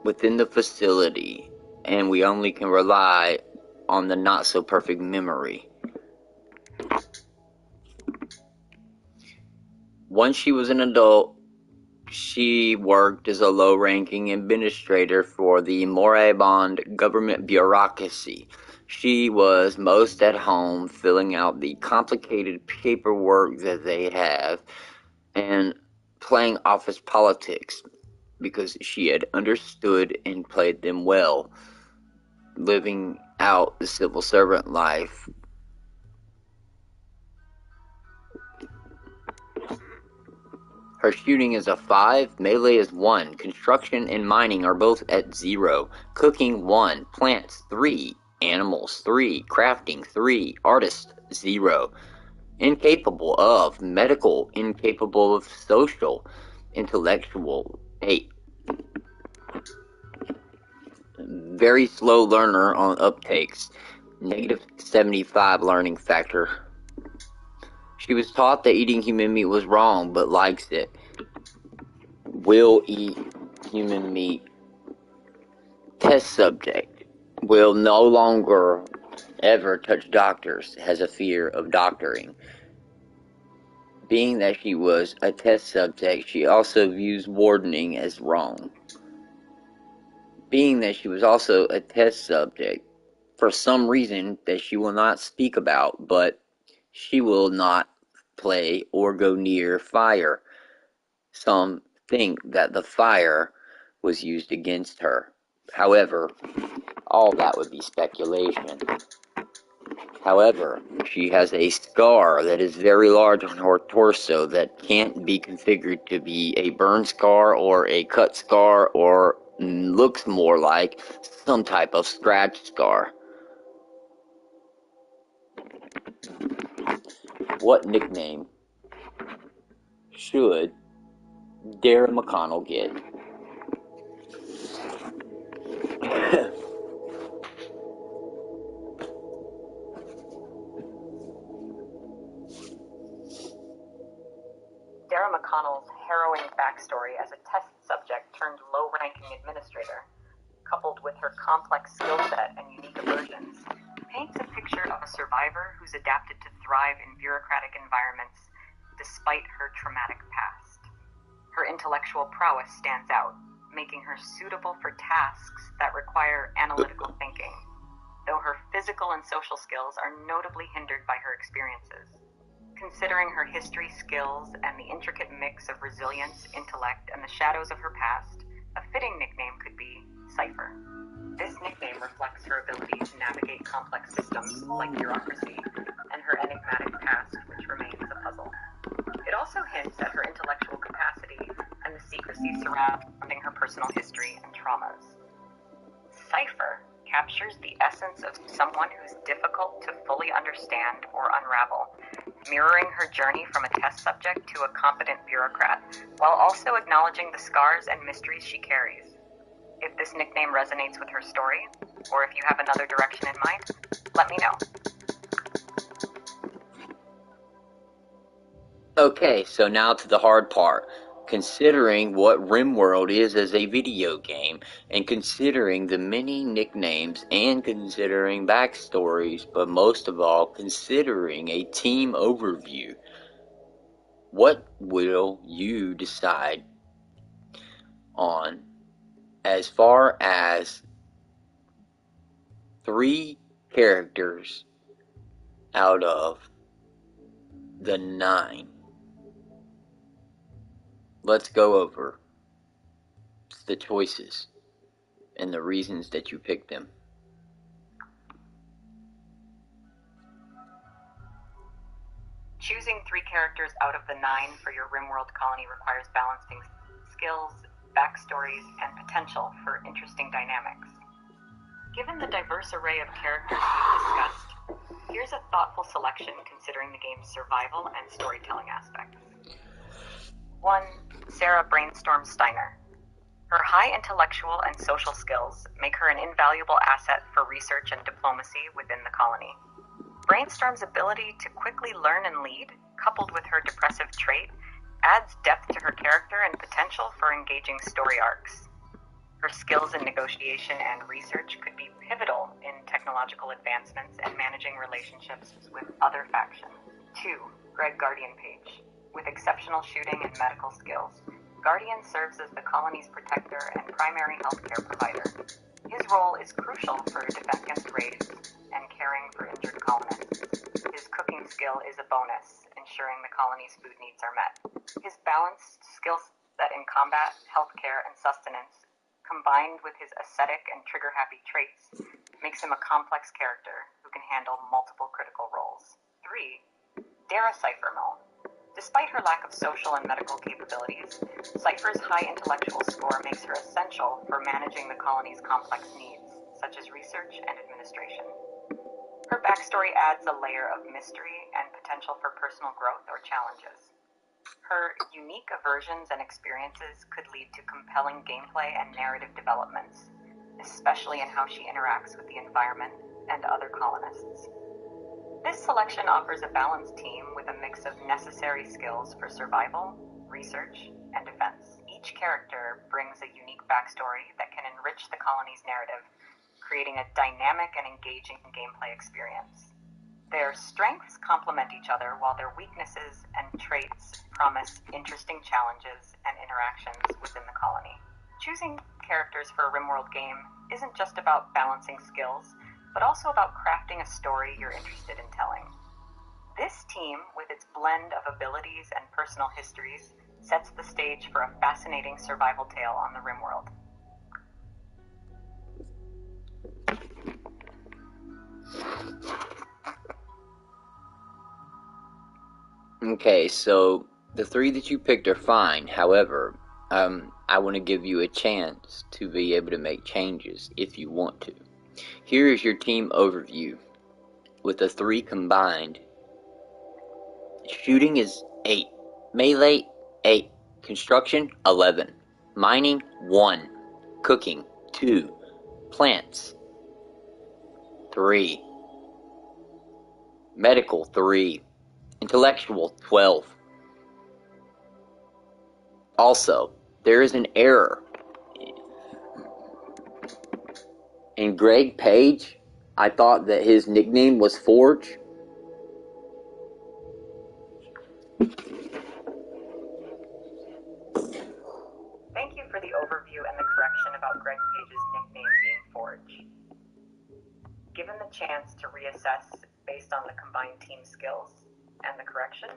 within the facility, and we only can rely on the not-so-perfect memory. Once she was an adult, she worked as a low-ranking administrator for the moribund government bureaucracy. She was most at home filling out the complicated paperwork that they have and playing office politics because she had understood and played them well, living out the civil servant life. Her shooting is a 5, melee is 1, construction and mining are both at 0, cooking 1, plants 3, animals 3, crafting 3, artist 0, incapable of, medical, incapable of social, intellectual 8. Very slow learner on uptakes, negative 75 learning factor. She was taught that eating human meat was wrong, but likes it. Will eat human meat. Test subject. Will no longer ever touch doctors. Has a fear of doctoring. Being that she was a test subject, she also views wardening as wrong. Being that she was also a test subject, for some reason that she will not speak about, but she will not play or go near fire. Some think that the fire was used against her. However, all that would be speculation. However, she has a scar that is very large on her torso that can't be configured to be a burn scar or a cut scar or looks more like some type of scratch scar. What nickname should Darren McConnell get? Dara McConnell's harrowing backstory as a test subject turned low-ranking administrator, coupled with her complex skill set and unique aversions, paints a picture of a survivor who's adapted to thrive in bureaucratic environments despite her traumatic past. Her intellectual prowess stands out, making her suitable for tasks that require analytical thinking, though her physical and social skills are notably hindered by her experiences. Considering her history, skills, and the intricate mix of resilience, intellect, and the shadows of her past, a fitting nickname could be Cypher. This nickname reflects her ability to navigate complex systems like bureaucracy and her enigmatic past, which remains a puzzle. It also hints at her intellectual capacity and the secrecy surrounding her personal history and traumas. Cypher captures the essence of someone who's difficult to fully understand or unravel, mirroring her journey from a test subject to a competent bureaucrat, while also acknowledging the scars and mysteries she carries. If this nickname resonates with her story, or if you have another direction in mind, let me know. Okay, so now to the hard part. Considering what Rimworld is as a video game, and considering the many nicknames, and considering backstories, but most of all, considering a team overview, what will you decide on as far as 3 characters out of the 9? Let's go over the choices and the reasons that you picked them. Choosing 3 characters out of the 9 for your Rimworld colony requires balancing skills, backstories, and potential for interesting dynamics. Given the diverse array of characters we've discussed, here's a thoughtful selection considering the game's survival and storytelling aspects. 1. Sarah Brainstorm Steiner. Her high intellectual and social skills make her an invaluable asset for research and diplomacy within the colony. Brainstorm's ability to quickly learn and lead, coupled with her depressive trait, adds depth to her character and potential for engaging story arcs. Her skills in negotiation and research could be pivotal in technological advancements and managing relationships with other factions. 2. Greg Guardian Page. With exceptional shooting and medical skills, Guardian serves as the colony's protector and primary healthcare provider. His role is crucial for defense against raids and caring for injured colonists. His cooking skill is a bonus, ensuring the colony's food needs are met. His balanced skill set in combat, healthcare, and sustenance, combined with his ascetic and trigger-happy traits, makes him a complex character who can handle multiple critical roles. 3. Dara Cyphermill. Despite her lack of social and medical capabilities, Cypher's high intellectual score makes her essential for managing the colony's complex needs, such as research and administration. Her backstory adds a layer of mystery and potential for personal growth or challenges. Her unique aversions and experiences could lead to compelling gameplay and narrative developments, especially in how she interacts with the environment and other colonists. This selection offers a balanced team with a mix of necessary skills for survival, research, and defense. Each character brings a unique backstory that can enrich the colony's narrative, creating a dynamic and engaging gameplay experience. Their strengths complement each other, while their weaknesses and traits promise interesting challenges and interactions within the colony. Choosing characters for a Rimworld game isn't just about balancing skills, but also about crafting a story you're interested in telling. This team, with its blend of abilities and personal histories, sets the stage for a fascinating survival tale on the Rimworld. Okay, so the 3 that you picked are fine. However, I want to give you a chance to be able to make changes if you want to. Here is your team overview. with the 3 combined. Shooting is 8. Melee, 8. Construction, 11. Mining, 1. Cooking, 2. Plants, 3. Medical, 3. Intellectual, 12. Also, there is an error. In Greg Page, I thought that his nickname was Forge. Thank you for the overview and the correction about Greg Page's nickname being Forge. Given the chance to reassess based on the combined team skills and the correction,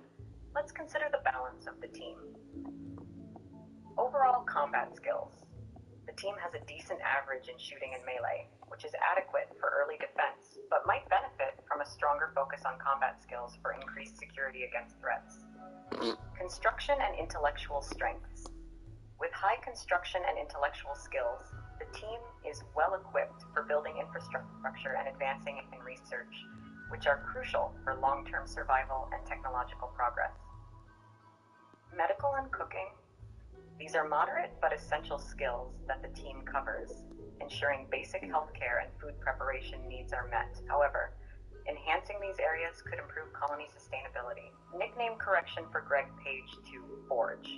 let's consider the balance of the team. Overall combat skills. The team has a decent average in shooting and melee, which is adequate for early defense, but might benefit from a stronger focus on combat skills for increased security against threats. Construction and intellectual strengths. With high construction and intellectual skills, the team is well equipped for building infrastructure and advancing in research, which are crucial for long-term survival and technological progress. Medical and cooking. These are moderate but essential skills that the team covers, ensuring basic healthcare and food preparation needs are met. However, enhancing these areas could improve colony sustainability. Nickname correction for Greg Page to Forge.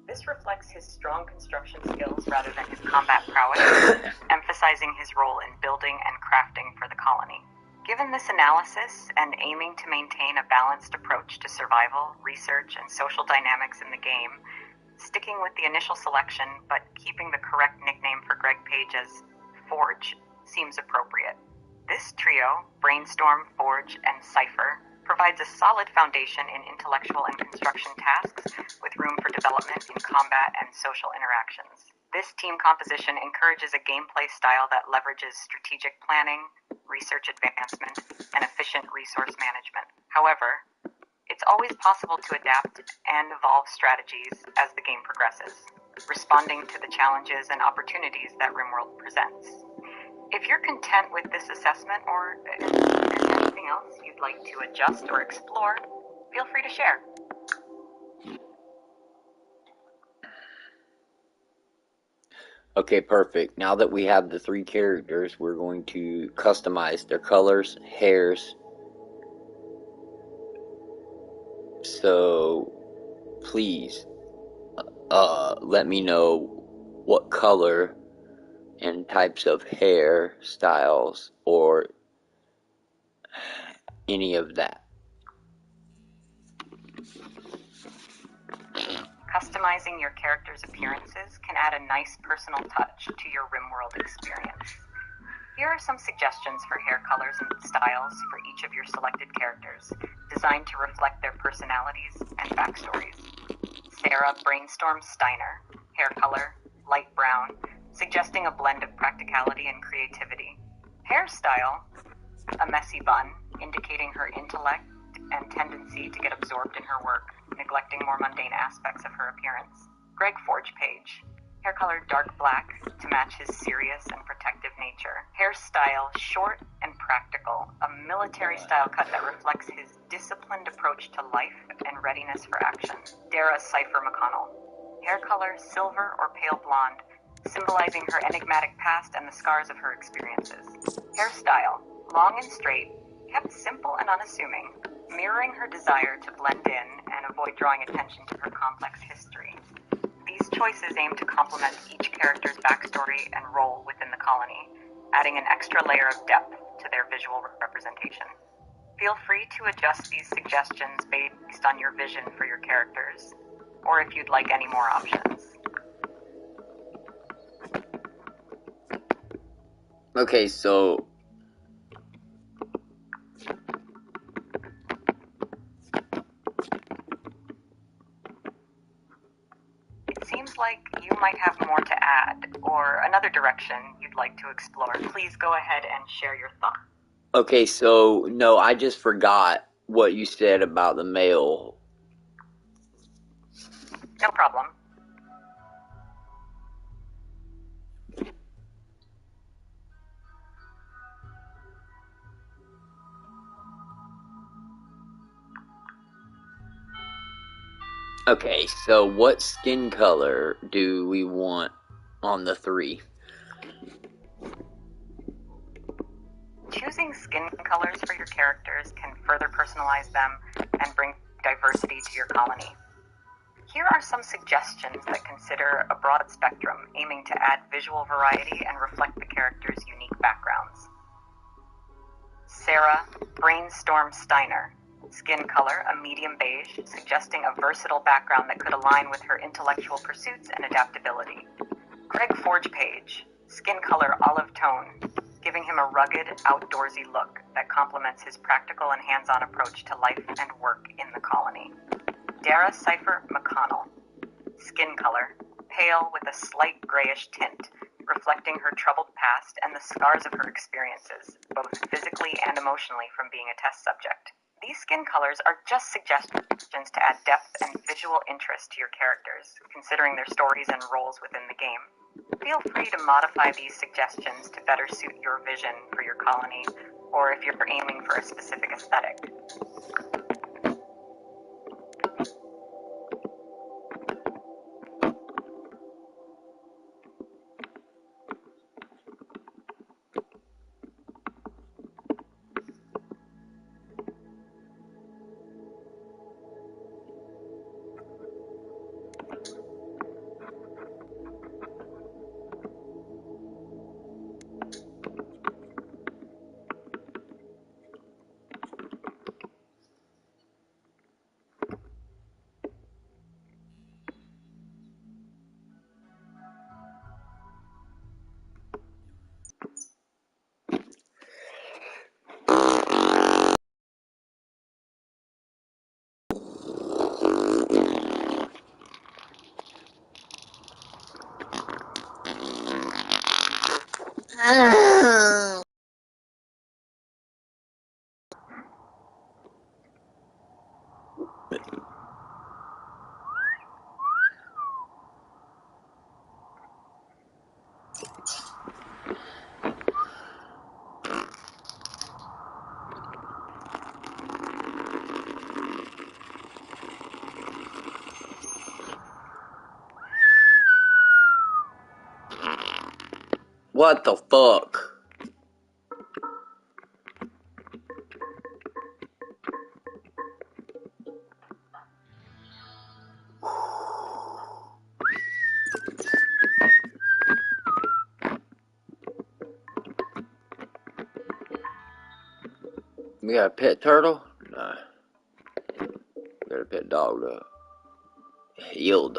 This reflects his strong construction skills rather than his combat prowess, emphasizing his role in building and crafting for the colony. Given this analysis and aiming to maintain a balanced approach to survival, research, and social dynamics in the game, sticking with the initial selection but keeping the correct nickname for Greg Page as Forge seems appropriate. This trio, Brainstorm, Forge, and Cypher, provides a solid foundation in intellectual and construction tasks with room for development in combat and social interactions. This team composition encourages a gameplay style that leverages strategic planning, research advancement, and efficient resource management. However, it's always possible to adapt and evolve strategies as the game progresses, responding to the challenges and opportunities that Rimworld presents. If you're content with this assessment or anything else you'd like to adjust or explore, feel free to share. Okay, perfect. Now that we have the 3 characters, we're going to customize their colors, hairs. So, please, let me know what color and types of hair styles or any of that. Customizing your character's appearances can add a nice personal touch to your Rimworld experience. Here are some suggestions for hair colors and styles for each of your selected characters, designed to reflect their personalities and backstories. Sarah Brainstorm Steiner, hair color, light brown, suggesting a blend of practicality and creativity. Hairstyle, a messy bun, indicating her intellect and tendency to get absorbed in her work, neglecting more mundane aspects of her appearance. Greg Forge Page, hair color dark black to match his serious and protective nature. Hairstyle short and practical, a military style cut that reflects his disciplined approach to life and readiness for action. Dara Cypher McConnell, hair color silver or pale blonde, symbolizing her enigmatic past and the scars of her experiences. Hairstyle long and straight, kept simple and unassuming, mirroring her desire to blend in and avoid drawing attention to her complex history. These choices aim to complement each character's backstory and role within the colony, adding an extra layer of depth to their visual representation. Feel free to adjust these suggestions based on your vision for your characters, or if you'd like any more options. Okay, so It seems like you might have more to add, or another direction you'd like to explore. Please go ahead and share your thoughts. okay, so no, I just forgot what you said about the male. No problem. Okay, so what skin color do we want on the 3? Choosing skin colors for your characters can further personalize them and bring diversity to your colony. Here are some suggestions that consider a broad spectrum, aiming to add visual variety and reflect the characters' unique backgrounds. Sarah Brainstorm Steiner. Skin color, a medium beige, suggesting a versatile background that could align with her intellectual pursuits and adaptability. Greg Forgepage. Skin color, olive tone, giving him a rugged, outdoorsy look that complements his practical and hands-on approach to life and work in the colony. Dara Cipher McConnell. Skin color, pale with a slight grayish tint, reflecting her troubled past and the scars of her experiences, both physically and emotionally, from being a test subject. These skin colors are just suggestions to add depth and visual interest to your characters, considering their stories and roles within the game. Feel free to modify these suggestions to better suit your vision for your colony, or if you're aiming for a specific aesthetic. What the fuck? We got a pet turtle? Nah. We got a pet dog though. Yield.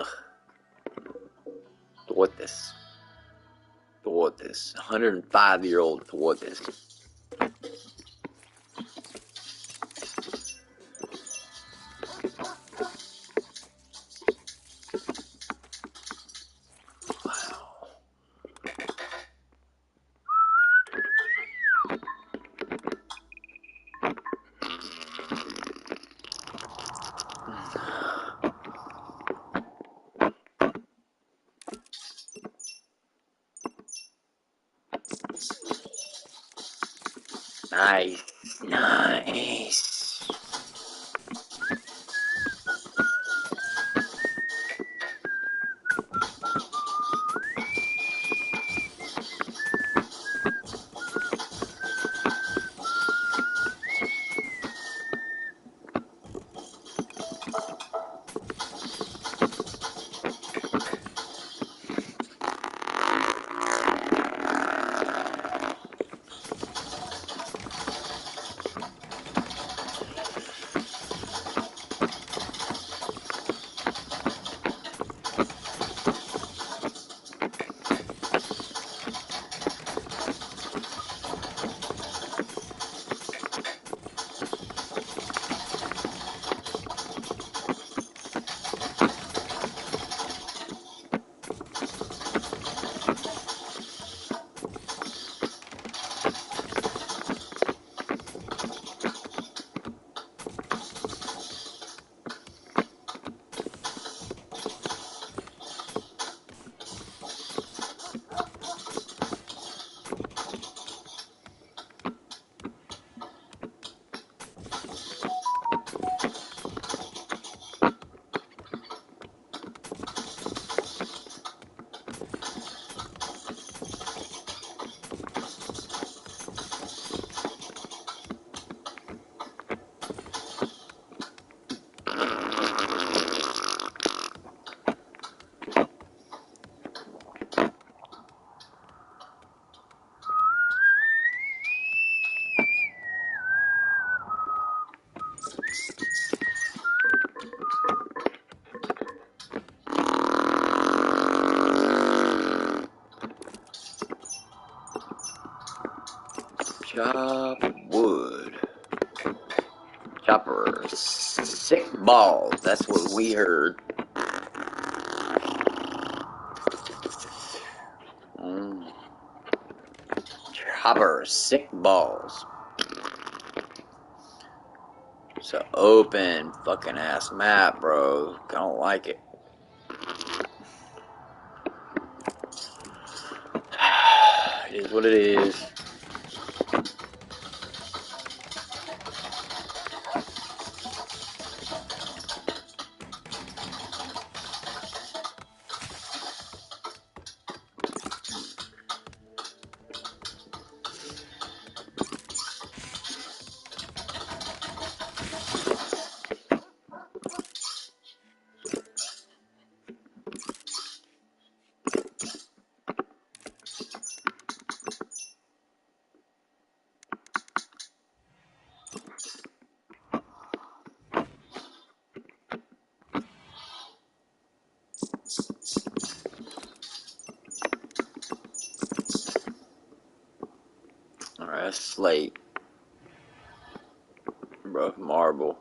Tortoise. 105-year-old tortoise. Nice. Nice. Chop wood. Chopper. Sick balls. That's what we heard. Chopper. Sick balls. It's an open fucking ass map, bro. I don't like it. It is what it is. Alright, that's slate. Rough marble.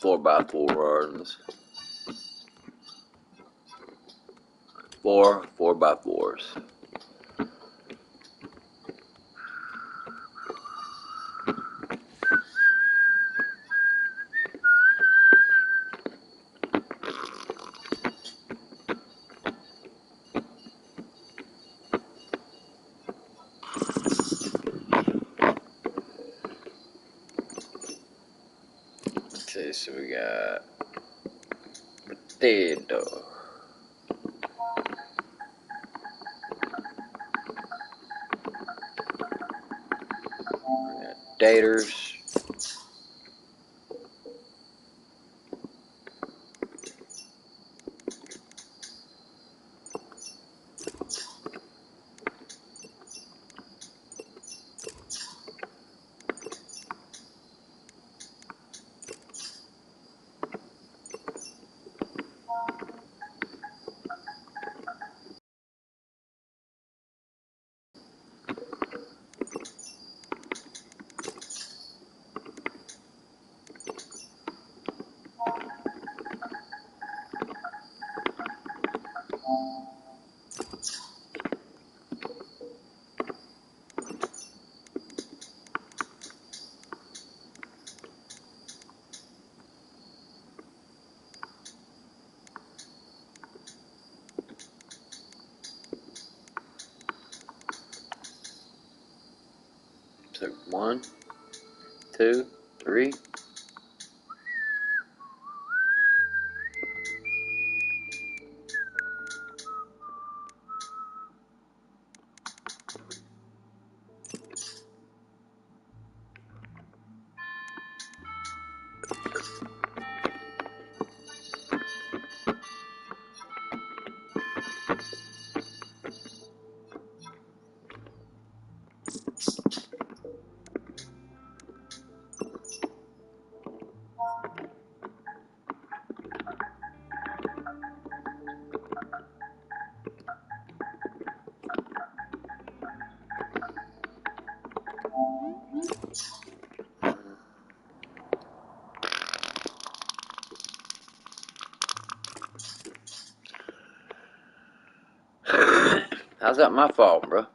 4x4 runs. 4 4x4s. Okay, so we got Tito. We got Daters. So 1, 2, 3. How's that my fault, bro?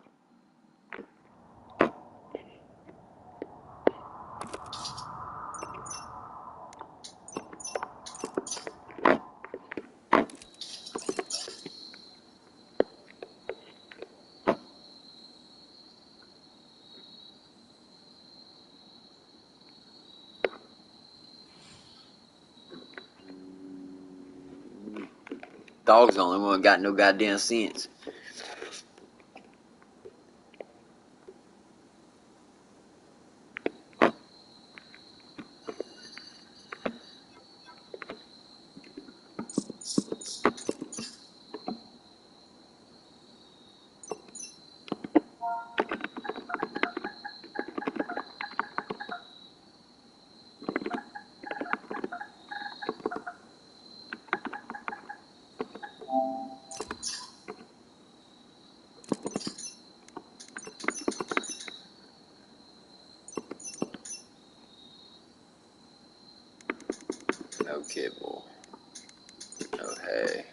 Dog's the only one got no goddamn sense. No kibble. No hay.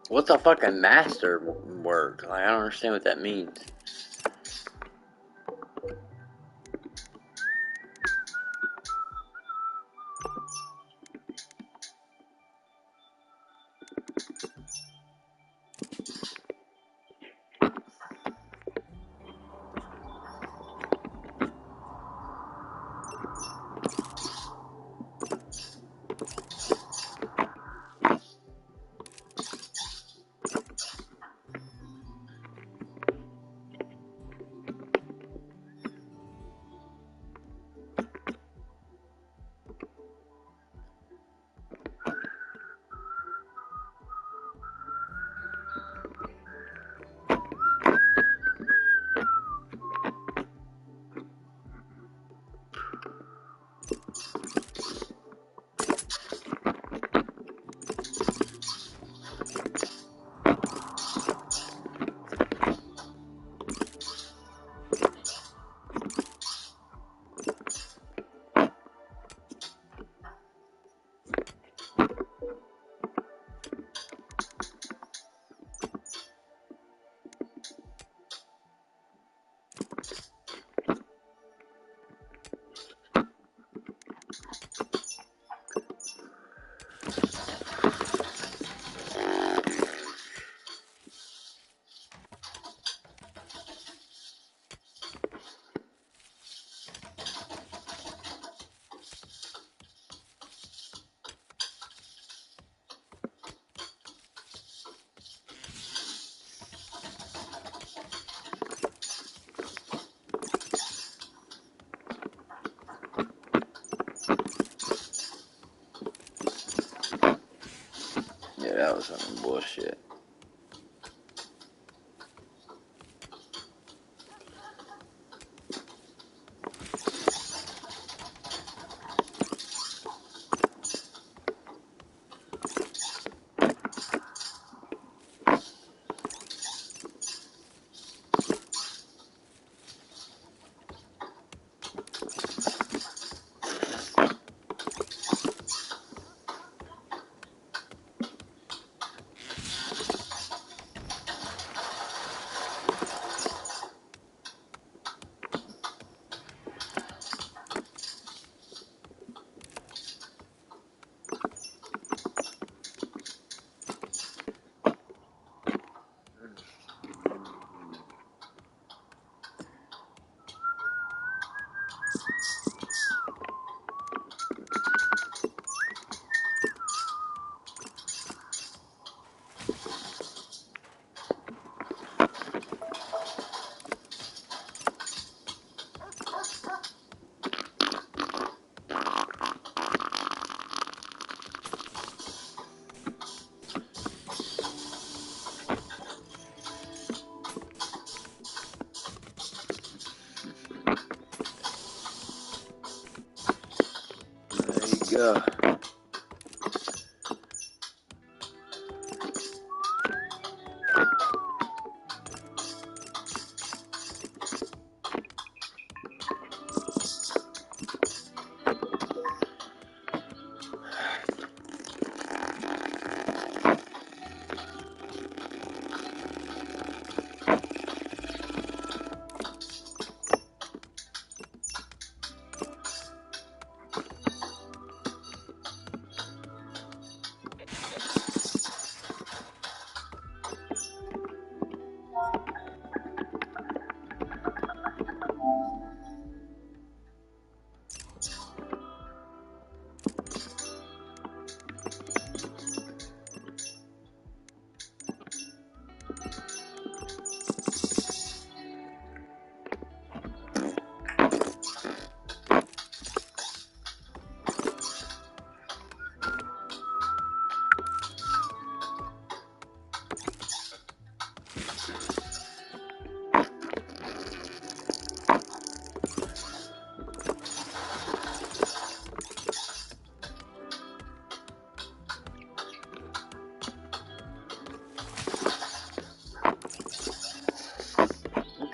What's a fucking master word? Like, I don't understand what that means. Yeah, that was some bullshit. There you go.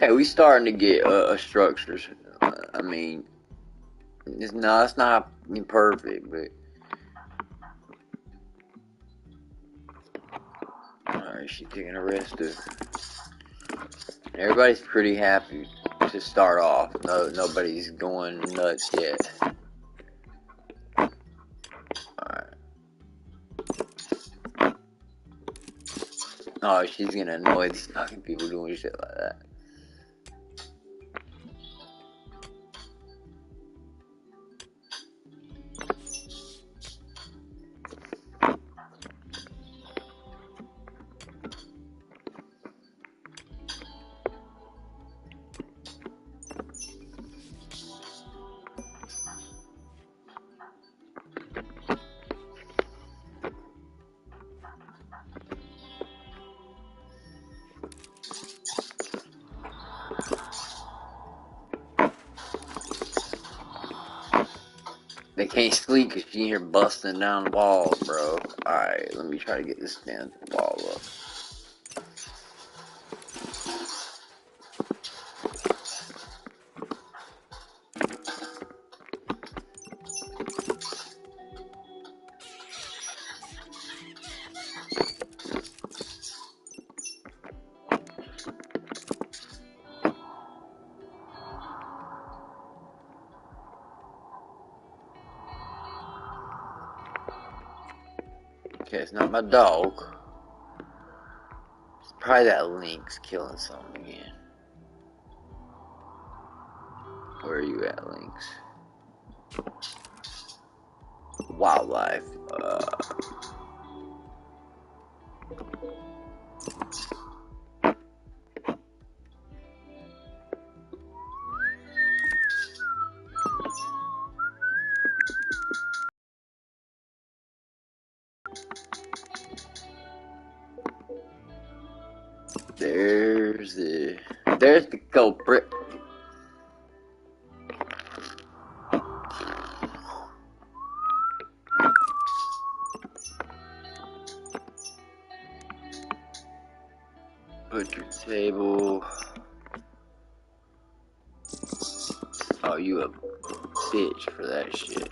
Hey, we starting to get a structure. I mean, it's not perfect, but alright, she's taking a rest. Everybody's pretty happy to start off. Nobody's going nuts yet. Alright. Oh, she's gonna annoy these fucking people doing shit like that. They can't sleep because she here busting down the walls, bro. Alright, let me try to get this damn wall up. Okay, it's not my dog. It's probably that Lynx killing something again. Where are you at, Lynx? Wildlife. There's the culprit. Butcher table. Oh, you a bitch for that shit.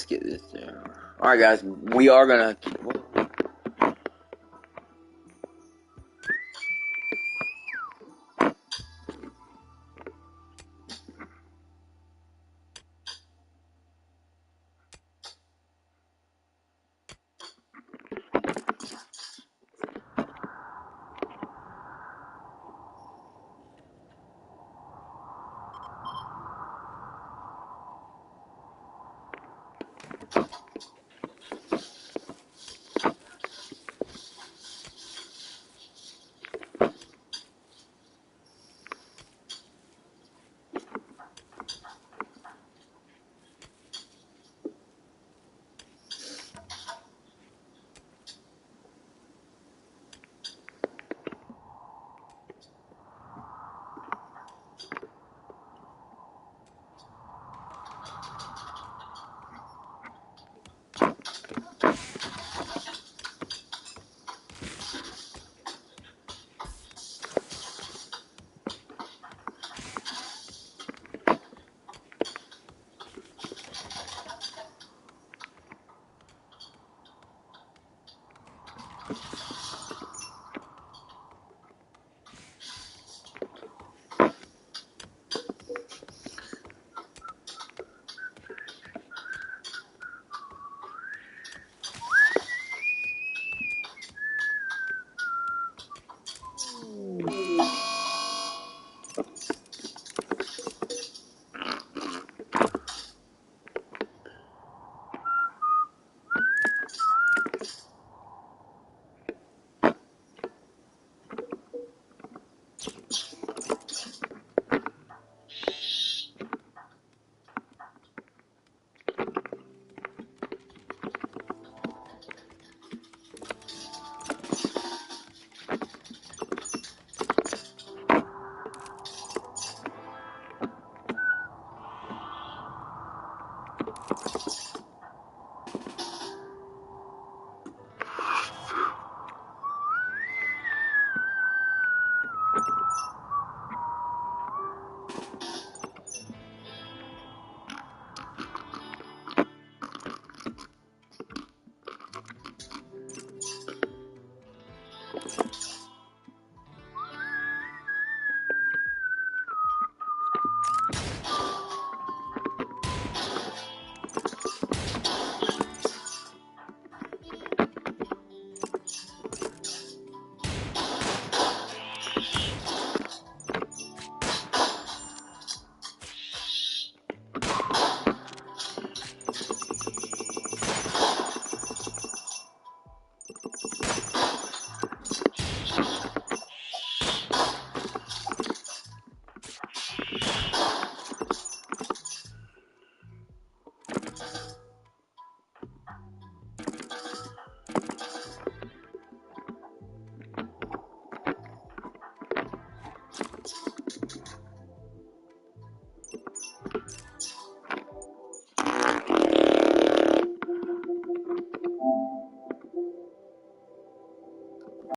get this there. Alright, guys, we are gonna.